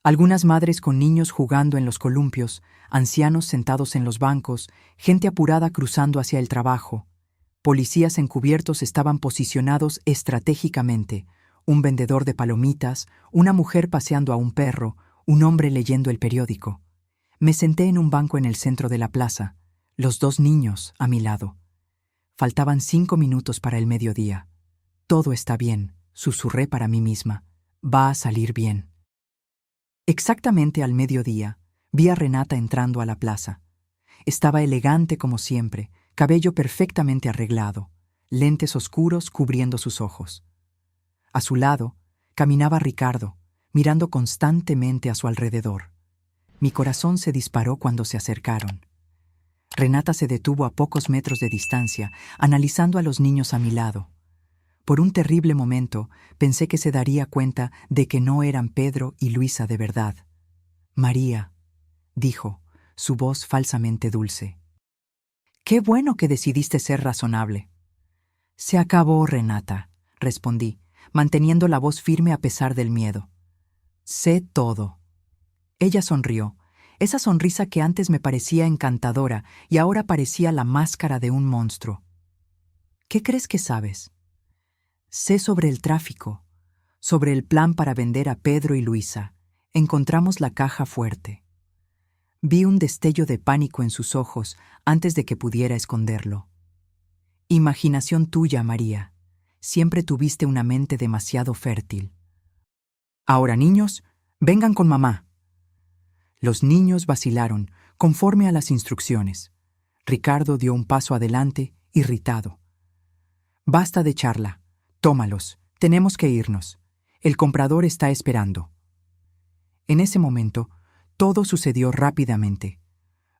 S1: Algunas madres con niños jugando en los columpios, ancianos sentados en los bancos, gente apurada cruzando hacia el trabajo. Policías encubiertos estaban posicionados estratégicamente, un vendedor de palomitas, una mujer paseando a un perro, un hombre leyendo el periódico. Me senté en un banco en el centro de la plaza, los 2 niños a mi lado. Faltaban 5 minutos para el mediodía. Todo está bien, susurré para mí misma. Va a salir bien. Exactamente al mediodía, vi a Renata entrando a la plaza. Estaba elegante como siempre, cabello perfectamente arreglado, lentes oscuros cubriendo sus ojos. A su lado, caminaba Ricardo, mirando constantemente a su alrededor. Mi corazón se disparó cuando se acercaron. Renata se detuvo a pocos metros de distancia, analizando a los niños a mi lado. Por un terrible momento, pensé que se daría cuenta de que no eran Pedro y Luisa de verdad. María, dijo, su voz falsamente dulce. Qué bueno que decidiste ser razonable. Se acabó, Renata, respondí, manteniendo la voz firme a pesar del miedo. Sé todo. Ella sonrió, esa sonrisa que antes me parecía encantadora y ahora parecía la máscara de un monstruo. ¿Qué crees que sabes? Sé sobre el tráfico, sobre el plan para vender a Pedro y Luisa. Encontramos la caja fuerte. Vi un destello de pánico en sus ojos antes de que pudiera esconderlo. Imaginación tuya, María. Siempre tuviste una mente demasiado fértil. Ahora, niños, vengan con mamá. Los niños vacilaron, conforme a las instrucciones. Ricardo dio un paso adelante, irritado. Basta de charla. Tómalos. Tenemos que irnos. El comprador está esperando. En ese momento, todo sucedió rápidamente.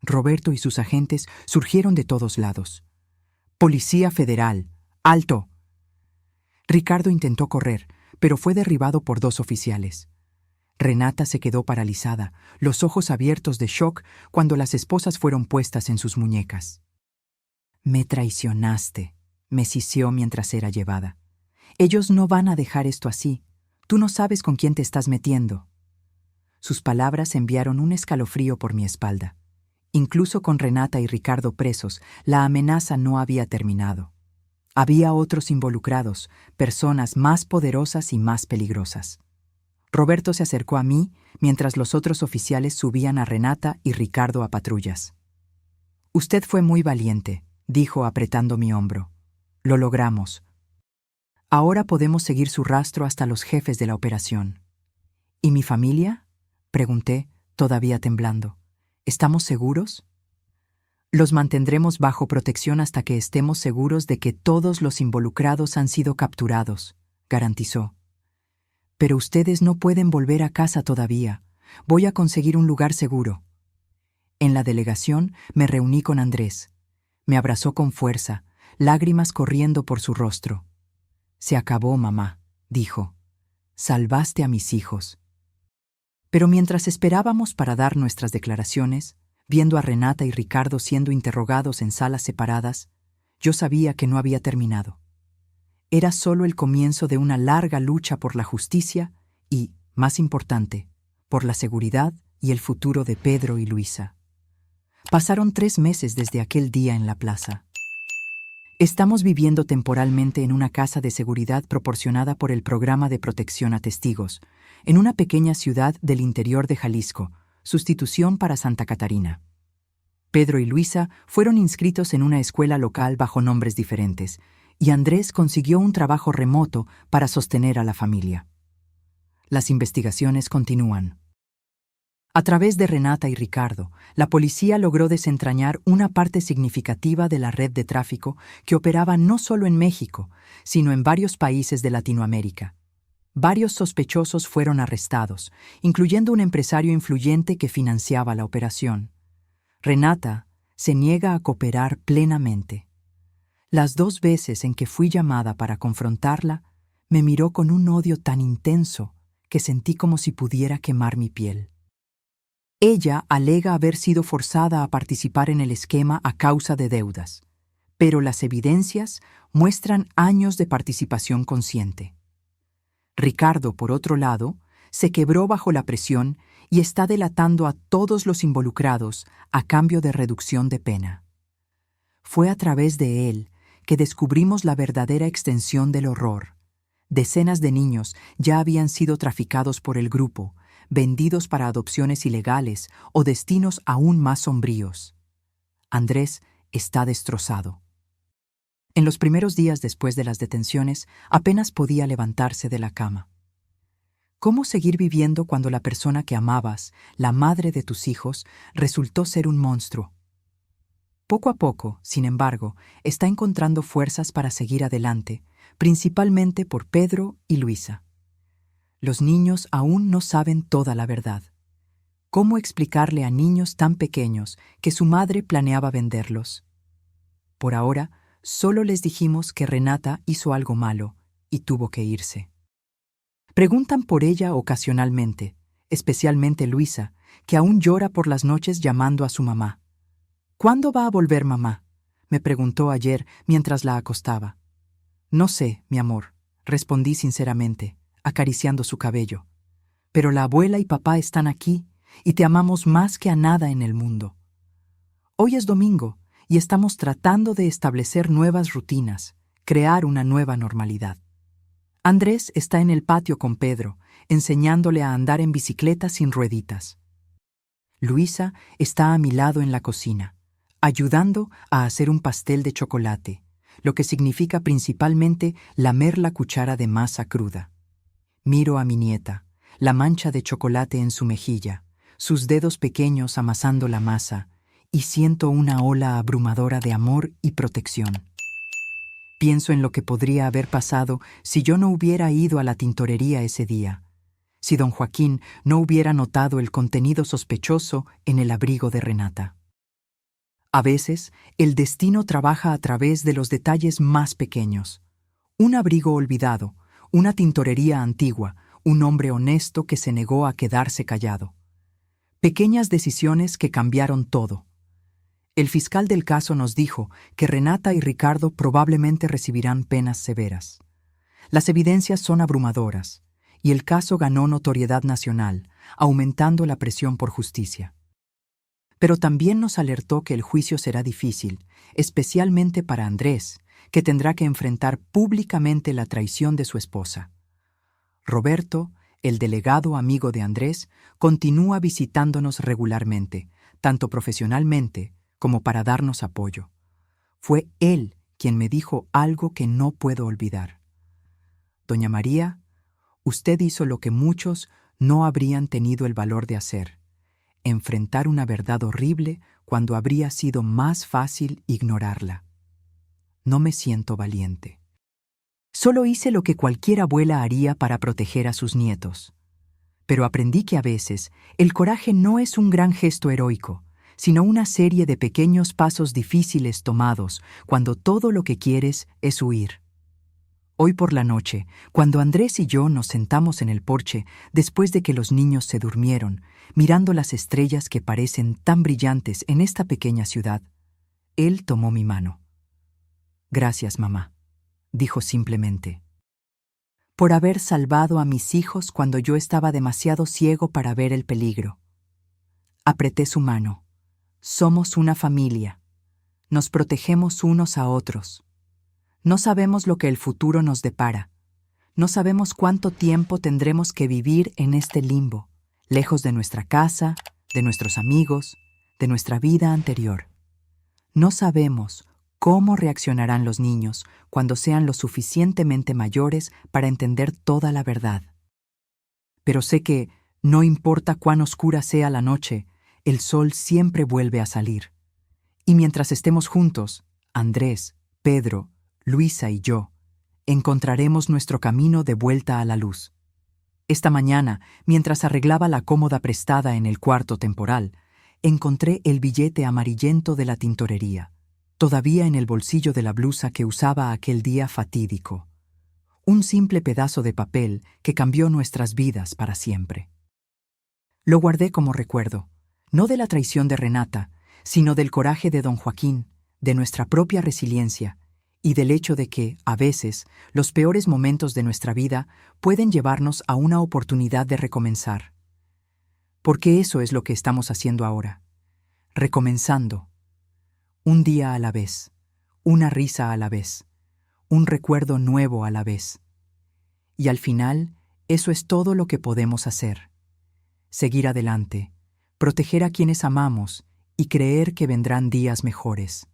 S1: Roberto y sus agentes surgieron de todos lados. ¡Policía Federal! ¡Alto! Ricardo intentó correr, pero fue derribado por 2 oficiales. Renata se quedó paralizada, los ojos abiertos de shock cuando las esposas fueron puestas en sus muñecas. Me traicionaste, me sisió mientras era llevada. Ellos no van a dejar esto así. Tú no sabes con quién te estás metiendo. Sus palabras enviaron un escalofrío por mi espalda. Incluso con Renata y Ricardo presos, la amenaza no había terminado. Había otros involucrados, personas más poderosas y más peligrosas. Roberto se acercó a mí mientras los otros oficiales subían a Renata y Ricardo a patrullas. Usted fue muy valiente, dijo apretando mi hombro. Lo logramos. Ahora podemos seguir su rastro hasta los jefes de la operación. ¿Y mi familia?, pregunté, todavía temblando. ¿Estamos seguros? Los mantendremos bajo protección hasta que estemos seguros de que todos los involucrados han sido capturados, garantizó. Pero ustedes no pueden volver a casa todavía. Voy a conseguir un lugar seguro. En la delegación me reuní con Andrés. Me abrazó con fuerza, lágrimas corriendo por su rostro. Se acabó, mamá, dijo. Salvaste a mis hijos. Pero mientras esperábamos para dar nuestras declaraciones, viendo a Renata y Ricardo siendo interrogados en salas separadas, yo sabía que no había terminado. Era solo el comienzo de una larga lucha por la justicia y, más importante, por la seguridad y el futuro de Pedro y Luisa. Pasaron 3 meses desde aquel día en la plaza. Estamos viviendo temporalmente en una casa de seguridad proporcionada por el Programa de Protección a Testigos, en una pequeña ciudad del interior de Jalisco, sustitución para Santa Catarina. Pedro y Luisa fueron inscritos en una escuela local bajo nombres diferentes, y Andrés consiguió un trabajo remoto para sostener a la familia. Las investigaciones continúan. A través de Renata y Ricardo, la policía logró desentrañar una parte significativa de la red de tráfico que operaba no solo en México, sino en varios países de Latinoamérica. Varios sospechosos fueron arrestados, incluyendo un empresario influyente que financiaba la operación. Renata se niega a cooperar plenamente. Las 2 veces en que fui llamada para confrontarla, me miró con un odio tan intenso que sentí como si pudiera quemar mi piel. Ella alega haber sido forzada a participar en el esquema a causa de deudas, pero las evidencias muestran años de participación consciente. Ricardo, por otro lado, se quebró bajo la presión y está delatando a todos los involucrados a cambio de reducción de pena. Fue a través de él que descubrimos la verdadera extensión del horror. Decenas de niños ya habían sido traficados por el grupo, vendidos para adopciones ilegales o destinos aún más sombríos. Andrés está destrozado. En los primeros días después de las detenciones, apenas podía levantarse de la cama. ¿Cómo seguir viviendo cuando la persona que amabas, la madre de tus hijos, resultó ser un monstruo? Poco a poco, sin embargo, está encontrando fuerzas para seguir adelante, principalmente por Pedro y Luisa. Los niños aún no saben toda la verdad. ¿Cómo explicarle a niños tan pequeños que su madre planeaba venderlos? Por ahora, solo les dijimos que Renata hizo algo malo y tuvo que irse. Preguntan por ella ocasionalmente, especialmente Luisa, que aún llora por las noches llamando a su mamá. ¿Cuándo va a volver mamá?, me preguntó ayer mientras la acostaba. No sé, mi amor, respondí sinceramente, acariciando su cabello. Pero la abuela y papá están aquí y te amamos más que a nada en el mundo. Hoy es domingo y estamos tratando de establecer nuevas rutinas, crear una nueva normalidad. Andrés está en el patio con Pedro, enseñándole a andar en bicicleta sin rueditas. Luisa está a mi lado en la cocina, ayudando a hacer un pastel de chocolate, lo que significa principalmente lamer la cuchara de masa cruda. Miro a mi nieta, la mancha de chocolate en su mejilla, sus dedos pequeños amasando la masa, y siento una ola abrumadora de amor y protección. Pienso en lo que podría haber pasado si yo no hubiera ido a la tintorería ese día, si don Joaquín no hubiera notado el contenido sospechoso en el abrigo de Renata. A veces, el destino trabaja a través de los detalles más pequeños. Un abrigo olvidado, una tintorería antigua, un hombre honesto que se negó a quedarse callado. Pequeñas decisiones que cambiaron todo. El fiscal del caso nos dijo que Renata y Ricardo probablemente recibirán penas severas. Las evidencias son abrumadoras, y el caso ganó notoriedad nacional, aumentando la presión por justicia. Pero también nos alertó que el juicio será difícil, especialmente para Andrés, que tendrá que enfrentar públicamente la traición de su esposa. Roberto, el delegado amigo de Andrés, continúa visitándonos regularmente, tanto profesionalmente como para darnos apoyo. Fue él quien me dijo algo que no puedo olvidar. Doña María, usted hizo lo que muchos no habrían tenido el valor de hacer: enfrentar una verdad horrible cuando habría sido más fácil ignorarla. No me siento valiente. Solo hice lo que cualquier abuela haría para proteger a sus nietos. Pero aprendí que a veces el coraje no es un gran gesto heroico, sino una serie de pequeños pasos difíciles tomados cuando todo lo que quieres es huir. Hoy por la noche, cuando Andrés y yo nos sentamos en el porche después de que los niños se durmieron, mirando las estrellas que parecen tan brillantes en esta pequeña ciudad, él tomó mi mano. Gracias, mamá, dijo simplemente, por haber salvado a mis hijos cuando yo estaba demasiado ciego para ver el peligro. Apreté su mano. Somos una familia. Nos protegemos unos a otros. No sabemos lo que el futuro nos depara. No sabemos cuánto tiempo tendremos que vivir en este limbo, lejos de nuestra casa, de nuestros amigos, de nuestra vida anterior. No sabemos cómo reaccionarán los niños cuando sean lo suficientemente mayores para entender toda la verdad. Pero sé que, no importa cuán oscura sea la noche, el sol siempre vuelve a salir. Y mientras estemos juntos, Andrés, Pedro, Luisa y yo, encontraremos nuestro camino de vuelta a la luz. Esta mañana, mientras arreglaba la cómoda prestada en el cuarto temporal, encontré el billete amarillento de la tintorería, todavía en el bolsillo de la blusa que usaba aquel día fatídico. Un simple pedazo de papel que cambió nuestras vidas para siempre. Lo guardé como recuerdo, no de la traición de Renata, sino del coraje de don Joaquín, de nuestra propia resiliencia y del hecho de que, a veces, los peores momentos de nuestra vida pueden llevarnos a una oportunidad de recomenzar. Porque eso es lo que estamos haciendo ahora, recomenzando. Un día a la vez, una risa a la vez, un recuerdo nuevo a la vez. Y al final, eso es todo lo que podemos hacer. Seguir adelante, proteger a quienes amamos y creer que vendrán días mejores.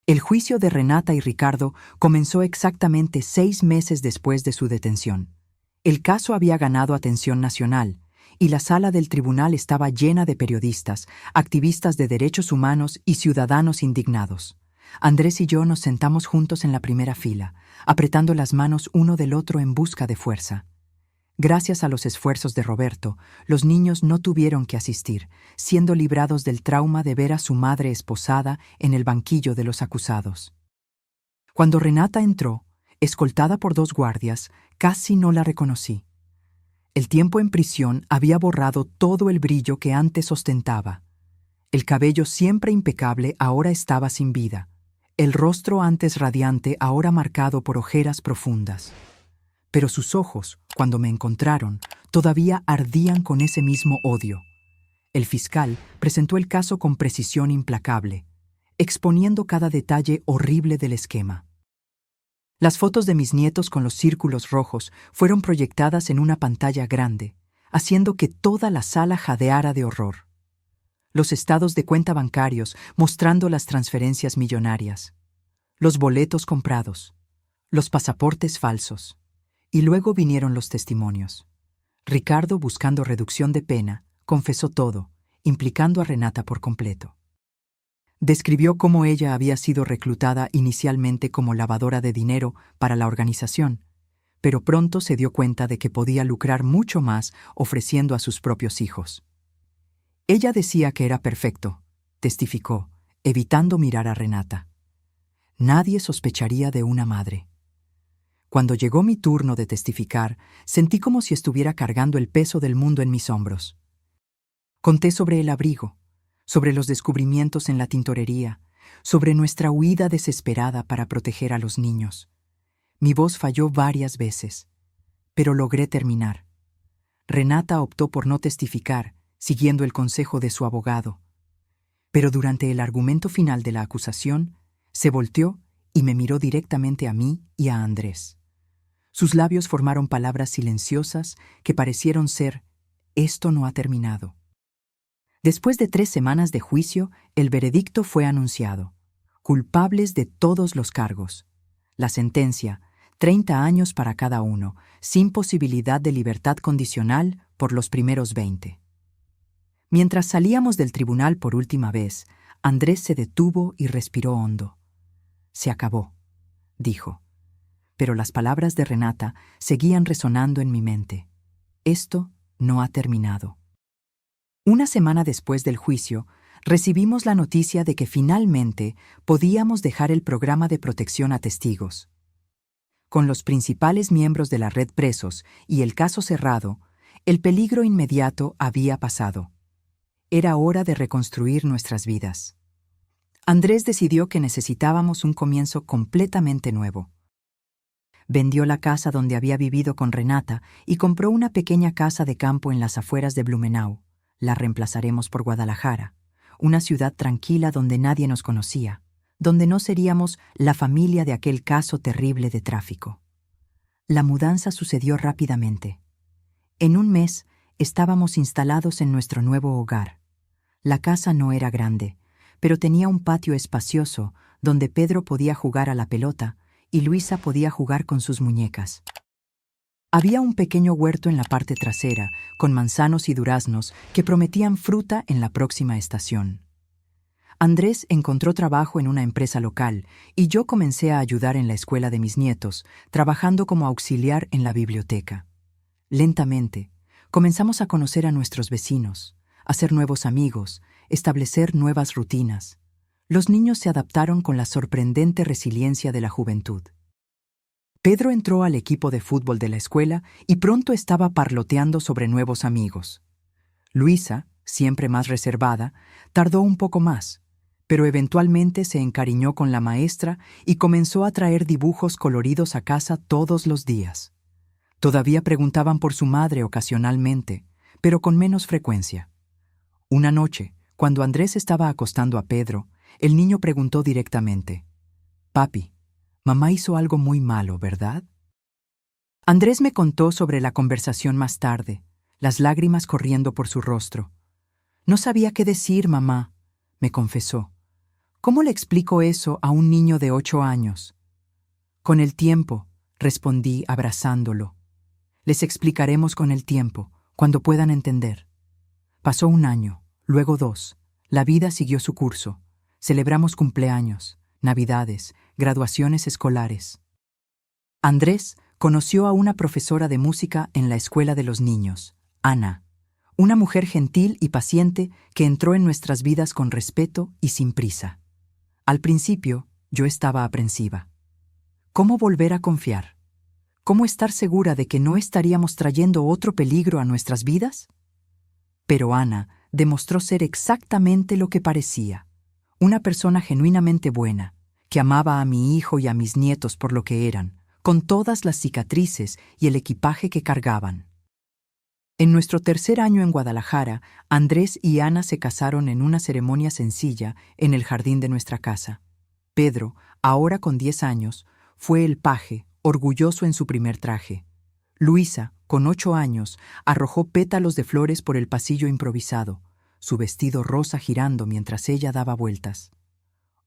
S1: El juicio de Renata y Ricardo comenzó exactamente 6 meses después de su detención. El caso había ganado atención nacional y la sala del tribunal estaba llena de periodistas, activistas de derechos humanos y ciudadanos indignados. Andrés y yo nos sentamos juntos en la primera fila, apretando las manos uno del otro en busca de fuerza. Gracias a los esfuerzos de Roberto, los niños no tuvieron que asistir, siendo librados del trauma de ver a su madre esposada en el banquillo de los acusados. Cuando Renata entró, escoltada por 2 guardias, casi no la reconocí. El tiempo en prisión había borrado todo el brillo que antes ostentaba. El cabello siempre impecable ahora estaba sin vida. El rostro antes radiante ahora marcado por ojeras profundas. Pero sus ojos, cuando me encontraron, todavía ardían con ese mismo odio. El fiscal presentó el caso con precisión implacable, exponiendo cada detalle horrible del esquema. Las fotos de mis nietos con los círculos rojos fueron proyectadas en una pantalla grande, haciendo que toda la sala jadeara de horror. Los estados de cuenta bancarios mostrando las transferencias millonarias, los boletos comprados, los pasaportes falsos. Y luego vinieron los testimonios. Ricardo, buscando reducción de pena, confesó todo, implicando a Renata por completo. Describió cómo ella había sido reclutada inicialmente como lavadora de dinero para la organización, pero pronto se dio cuenta de que podía lucrar mucho más ofreciendo a sus propios hijos. Ella decía que era perfecto, testificó, evitando mirar a Renata. Nadie sospecharía de una madre. Cuando llegó mi turno de testificar, sentí como si estuviera cargando el peso del mundo en mis hombros. Conté sobre el abrigo, sobre los descubrimientos en la tintorería, sobre nuestra huida desesperada para proteger a los niños. Mi voz falló varias veces, pero logré terminar. Renata optó por no testificar, siguiendo el consejo de su abogado. Pero durante el argumento final de la acusación, se volteó y me miró directamente a mí y a Andrés. Sus labios formaron palabras silenciosas que parecieron ser: «Esto no ha terminado». Después de 3 semanas de juicio, el veredicto fue anunciado. Culpables de todos los cargos. La sentencia: 30 años para cada uno, sin posibilidad de libertad condicional por los primeros 20. Mientras salíamos del tribunal por última vez, Andrés se detuvo y respiró hondo. «Se acabó», dijo. Pero las palabras de Renata seguían resonando en mi mente. Esto no ha terminado. Una semana después del juicio, recibimos la noticia de que finalmente podíamos dejar el programa de protección a testigos. Con los principales miembros de la red presos y el caso cerrado, el peligro inmediato había pasado. Era hora de reconstruir nuestras vidas. Andrés decidió que necesitábamos un comienzo completamente nuevo. Vendió la casa donde había vivido con Renata y compró una pequeña casa de campo en las afueras de Blumenau. La reemplazaremos por Guadalajara, una ciudad tranquila donde nadie nos conocía, donde no seríamos la familia de aquel caso terrible de tráfico. La mudanza sucedió rápidamente. En un mes, estábamos instalados en nuestro nuevo hogar. La casa no era grande, pero tenía un patio espacioso donde Pedro podía jugar a la pelota y Luisa podía jugar con sus muñecas. Había un pequeño huerto en la parte trasera, con manzanos y duraznos que prometían fruta en la próxima estación. Andrés encontró trabajo en una empresa local y yo comencé a ayudar en la escuela de mis nietos, trabajando como auxiliar en la biblioteca. Lentamente, comenzamos a conocer a nuestros vecinos, hacer nuevos amigos, establecer nuevas rutinas. Los niños se adaptaron con la sorprendente resiliencia de la juventud. Pedro entró al equipo de fútbol de la escuela y pronto estaba parloteando sobre nuevos amigos. Luisa, siempre más reservada, tardó un poco más, pero eventualmente se encariñó con la maestra y comenzó a traer dibujos coloridos a casa todos los días. Todavía preguntaban por su madre ocasionalmente, pero con menos frecuencia. Una noche, cuando Andrés estaba acostando a Pedro, el niño preguntó directamente: «Papi, mamá hizo algo muy malo, ¿verdad?». Andrés me contó sobre la conversación más tarde, las lágrimas corriendo por su rostro. «No sabía qué decir, mamá», me confesó. «¿Cómo le explico eso a un niño de 8 años?» «Con el tiempo», respondí abrazándolo. «Les explicaremos con el tiempo, cuando puedan entender». Pasó 1 año, luego 2. La vida siguió su curso. Celebramos cumpleaños, navidades, graduaciones escolares. Andrés conoció a una profesora de música en la escuela de los niños, Ana, una mujer gentil y paciente que entró en nuestras vidas con respeto y sin prisa. Al principio, yo estaba aprensiva. ¿Cómo volver a confiar? ¿Cómo estar segura de que no estaríamos trayendo otro peligro a nuestras vidas? Pero Ana demostró ser exactamente lo que parecía, una persona genuinamente buena, que amaba a mi hijo y a mis nietos por lo que eran, con todas las cicatrices y el equipaje que cargaban. En nuestro 3er año en Guadalajara, Andrés y Ana se casaron en una ceremonia sencilla en el jardín de nuestra casa. Pedro, ahora con 10 años, fue el paje, orgulloso en su primer traje. Luisa, con 8 años, arrojó pétalos de flores por el pasillo improvisado, su vestido rosa girando mientras ella daba vueltas.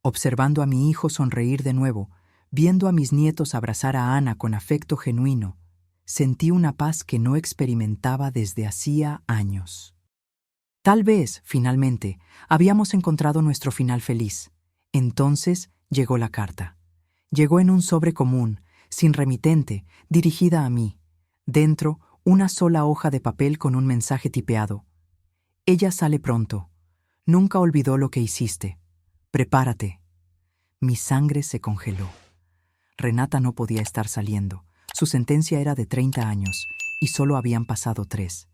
S1: Observando a mi hijo sonreír de nuevo, viendo a mis nietos abrazar a Ana con afecto genuino, sentí una paz que no experimentaba desde hacía años. Tal vez, finalmente, habíamos encontrado nuestro final feliz. Entonces llegó la carta. Llegó en un sobre común, sin remitente, dirigida a mí. Dentro, una sola hoja de papel con un mensaje tipeado. «Ella sale pronto. Nunca olvidó lo que hiciste. Prepárate». Mi sangre se congeló. Renata no podía estar saliendo. Su sentencia era de 30 años y solo habían pasado 3.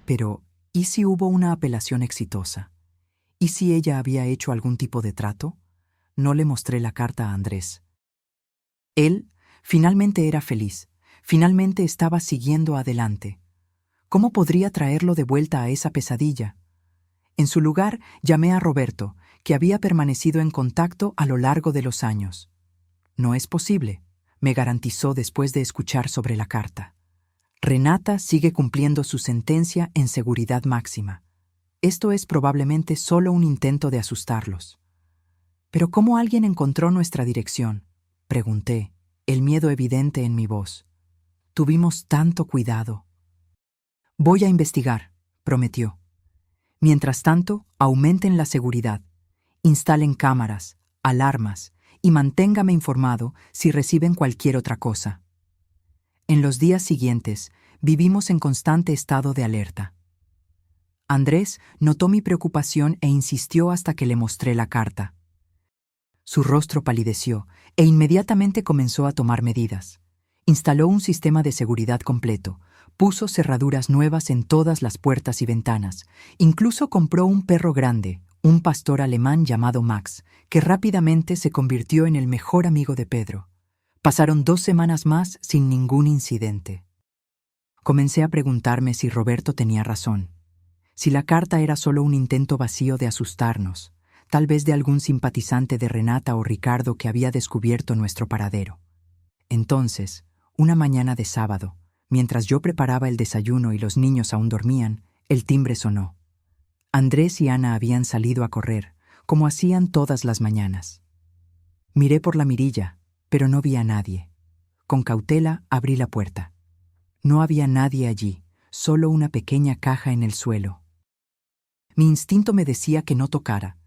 S1: Pero, ¿y si hubo una apelación exitosa? ¿Y si ella había hecho algún tipo de trato? No le mostré la carta a Andrés. Él finalmente era feliz. Finalmente estaba siguiendo adelante. ¿Cómo podría traerlo de vuelta a esa pesadilla? En su lugar, llamé a Roberto, que había permanecido en contacto a lo largo de los años. «No es posible», me garantizó después de escuchar sobre la carta. «Renata sigue cumpliendo su sentencia en seguridad máxima. Esto es probablemente solo un intento de asustarlos». «¿Pero cómo alguien encontró nuestra dirección?», pregunté, el miedo evidente en mi voz. «Tuvimos tanto cuidado». «Voy a investigar», prometió. «Mientras tanto, aumenten la seguridad. Instalen cámaras, alarmas y manténgame informado si reciben cualquier otra cosa». En los días siguientes, vivimos en constante estado de alerta. Andrés notó mi preocupación e insistió hasta que le mostré la carta. Su rostro palideció e inmediatamente comenzó a tomar medidas. Instaló un sistema de seguridad completo, puso cerraduras nuevas en todas las puertas y ventanas, incluso compró un perro grande, un pastor alemán llamado Max, que rápidamente se convirtió en el mejor amigo de Pedro. Pasaron 2 semanas más sin ningún incidente. Comencé a preguntarme si Roberto tenía razón, si la carta era solo un intento vacío de asustarnos, tal vez de algún simpatizante de Renata o Ricardo que había descubierto nuestro paradero. Entonces, una mañana de sábado, Mientras yo preparaba el desayuno y los niños aún dormían, el timbre sonó. Andrés y Ana habían salido a correr, como hacían todas las mañanas. Miré por la mirilla, pero no vi a nadie. Con cautela abrí la puerta. No había nadie allí, solo una pequeña caja en el suelo. Mi instinto me decía que no tocara,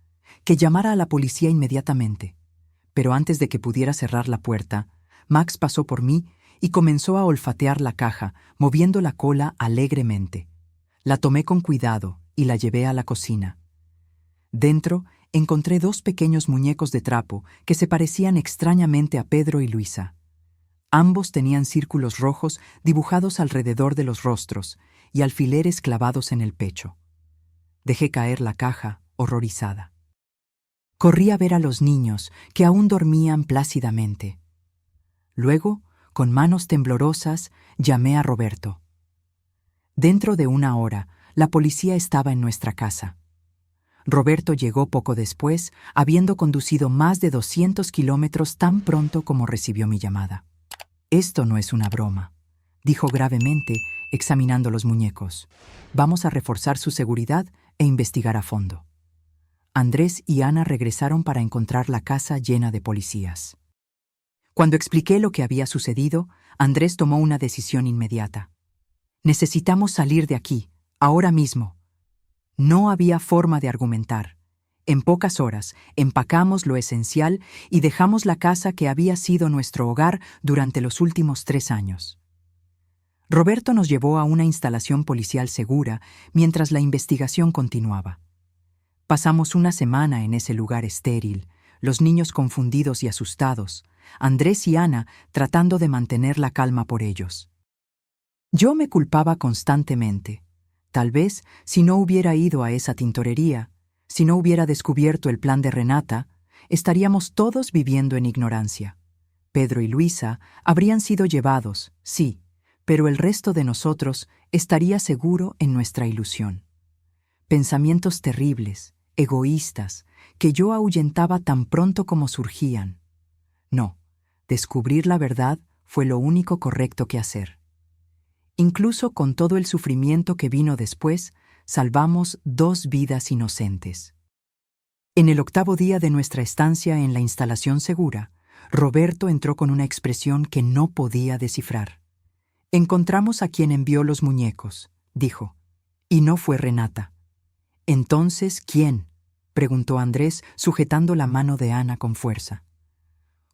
S1: que llamara a la policía inmediatamente. Pero antes de que pudiera cerrar la puerta, Max pasó por mí y comenzó a olfatear la caja, moviendo la cola alegremente. La tomé con cuidado y la llevé a la cocina. Dentro encontré 2 pequeños muñecos de trapo que se parecían extrañamente a Pedro y Luisa. Ambos tenían círculos rojos dibujados alrededor de los rostros y alfileres clavados en el pecho. Dejé caer la caja, horrorizada. Corrí a ver a los niños, que aún dormían plácidamente. Luego, con manos temblorosas, llamé a Roberto. Dentro de 1 hora, la policía estaba en nuestra casa. Roberto llegó poco después, habiendo conducido más de 200 kilómetros tan pronto como recibió mi llamada. «Esto no es una broma», dijo gravemente, examinando los muñecos. «Vamos a reforzar su seguridad e investigar a fondo». Andrés y Ana regresaron para encontrar la casa llena de policías. Cuando expliqué lo que había sucedido, Andrés tomó una decisión inmediata. «Necesitamos salir de aquí, ahora mismo». No había forma de argumentar. En pocas horas, empacamos lo esencial y dejamos la casa que había sido nuestro hogar durante los últimos 3 años. Roberto nos llevó a una instalación policial segura mientras la investigación continuaba. Pasamos 1 semana en ese lugar estéril, los niños confundidos y asustados, Andrés y Ana tratando de mantener la calma por ellos. Yo me culpaba constantemente. Tal vez, si no hubiera ido a esa tintorería, si no hubiera descubierto el plan de Renata, estaríamos todos viviendo en ignorancia. Pedro y Luisa habrían sido llevados, sí, pero el resto de nosotros estaría seguro en nuestra ilusión. Pensamientos terribles, egoístas, que yo ahuyentaba tan pronto como surgían. No, descubrir la verdad fue lo único correcto que hacer. Incluso con todo el sufrimiento que vino después, salvamos 2 vidas inocentes. En el 8º día de nuestra estancia en la instalación segura, Roberto entró con una expresión que no podía descifrar. «Encontramos a quien envió los muñecos», dijo, «y no fue Renata». «Entonces, ¿quién?», preguntó Andrés, sujetando la mano de Ana con fuerza.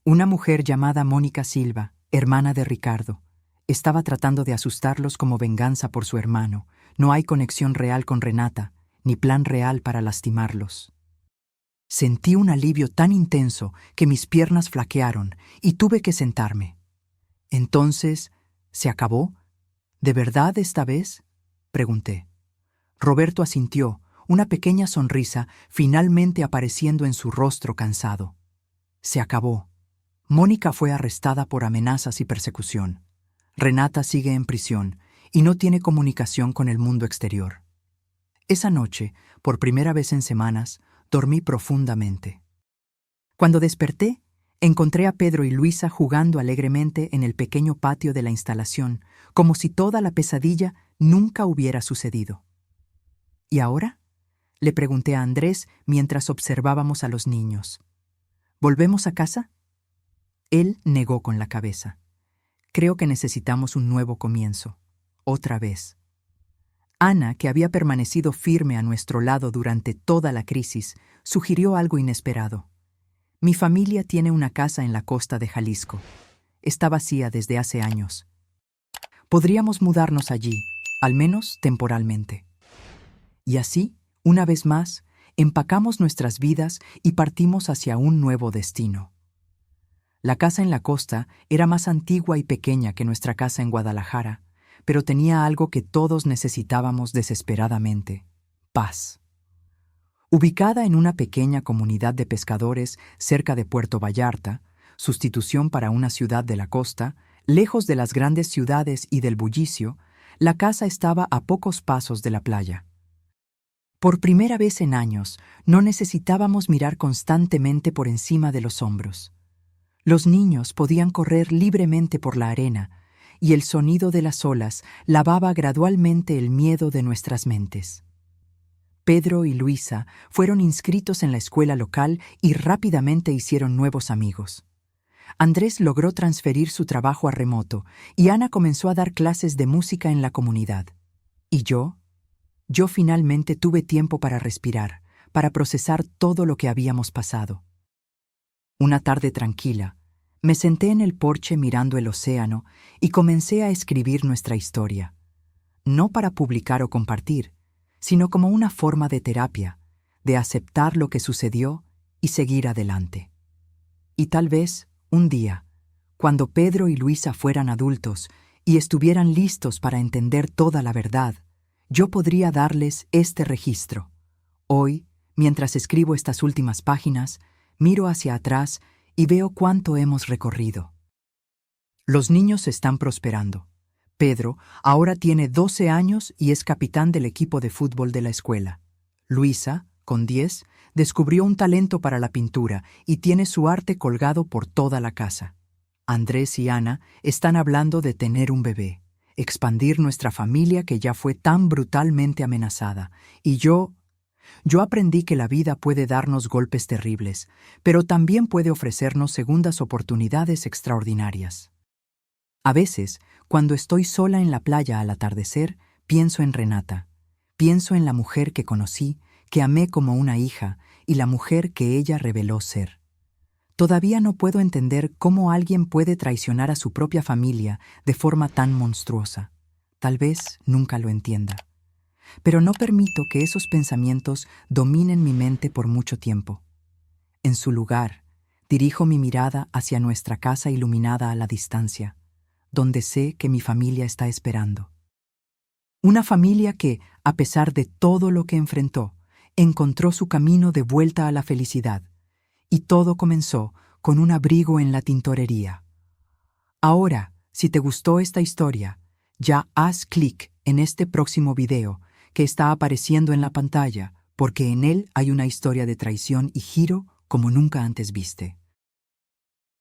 S1: «Una mujer llamada Mónica Silva, hermana de Ricardo. Estaba tratando de asustarlos como venganza por su hermano. No hay conexión real con Renata, ni plan real para lastimarlos». Sentí un alivio tan intenso que mis piernas flaquearon y tuve que sentarme. «Entonces, ¿se acabó? ¿De verdad esta vez?», pregunté. Roberto asintió, una pequeña sonrisa finalmente apareciendo en su rostro cansado. «Se acabó. Mónica fue arrestada por amenazas y persecución. Renata sigue en prisión y no tiene comunicación con el mundo exterior». Esa noche, por primera vez en semanas, dormí profundamente. Cuando desperté, encontré a Pedro y Luisa jugando alegremente en el pequeño patio de la instalación, como si toda la pesadilla nunca hubiera sucedido. «¿Y ahora?», le pregunté a Andrés mientras observábamos a los niños. «¿Volvemos a casa?». Él negó con la cabeza. «Creo que necesitamos un nuevo comienzo. Otra vez». Ana, que había permanecido firme a nuestro lado durante toda la crisis, sugirió algo inesperado. «Mi familia tiene una casa en la costa de Jalisco. Está vacía desde hace años. Podríamos mudarnos allí, al menos temporalmente». Y así, una vez más, empacamos nuestras vidas y partimos hacia un nuevo destino. La casa en la costa era más antigua y pequeña que nuestra casa en Guadalajara, pero tenía algo que todos necesitábamos desesperadamente: paz. Ubicada en una pequeña comunidad de pescadores cerca de Puerto Vallarta, sustitución para una ciudad de la costa, lejos de las grandes ciudades y del bullicio, la casa estaba a pocos pasos de la playa. Por primera vez en años, no necesitábamos mirar constantemente por encima de los hombros. Los niños podían correr libremente por la arena, y el sonido de las olas lavaba gradualmente el miedo de nuestras mentes. Pedro y Luisa fueron inscritos en la escuela local y rápidamente hicieron nuevos amigos. Andrés logró transferir su trabajo a remoto y Ana comenzó a dar clases de música en la comunidad. ¿Y yo? Yo finalmente tuve tiempo para respirar, para procesar todo lo que habíamos pasado. Una tarde tranquila, me senté en el porche mirando el océano y comencé a escribir nuestra historia. No para publicar o compartir, sino como una forma de terapia, de aceptar lo que sucedió y seguir adelante. Y tal vez, un día, cuando Pedro y Luisa fueran adultos y estuvieran listos para entender toda la verdad, yo podría darles este registro. Hoy, mientras escribo estas últimas páginas, miro hacia atrás y veo cuánto hemos recorrido. Los niños están prosperando. Pedro ahora tiene 12 años y es capitán del equipo de fútbol de la escuela. Luisa, con 10, descubrió un talento para la pintura y tiene su arte colgado por toda la casa. Andrés y Ana están hablando de tener un bebé, expandir nuestra familia que ya fue tan brutalmente amenazada. Y yo aprendí que la vida puede darnos golpes terribles, pero también puede ofrecernos segundas oportunidades extraordinarias. A veces, cuando estoy sola en la playa al atardecer, pienso en Renata. Pienso en la mujer que conocí, que amé como una hija, y la mujer que ella reveló ser. Todavía no puedo entender cómo alguien puede traicionar a su propia familia de forma tan monstruosa. Tal vez nunca lo entienda. Pero no permito que esos pensamientos dominen mi mente por mucho tiempo. En su lugar, dirijo mi mirada hacia nuestra casa iluminada a la distancia, donde sé que mi familia está esperando. Una familia que, a pesar de todo lo que enfrentó, encontró su camino de vuelta a la felicidad, y todo comenzó con un abrigo en la tintorería. Ahora, si te gustó esta historia, ya haz clic en este próximo video que está apareciendo en la pantalla, porque en él hay una historia de traición y giro como nunca antes viste.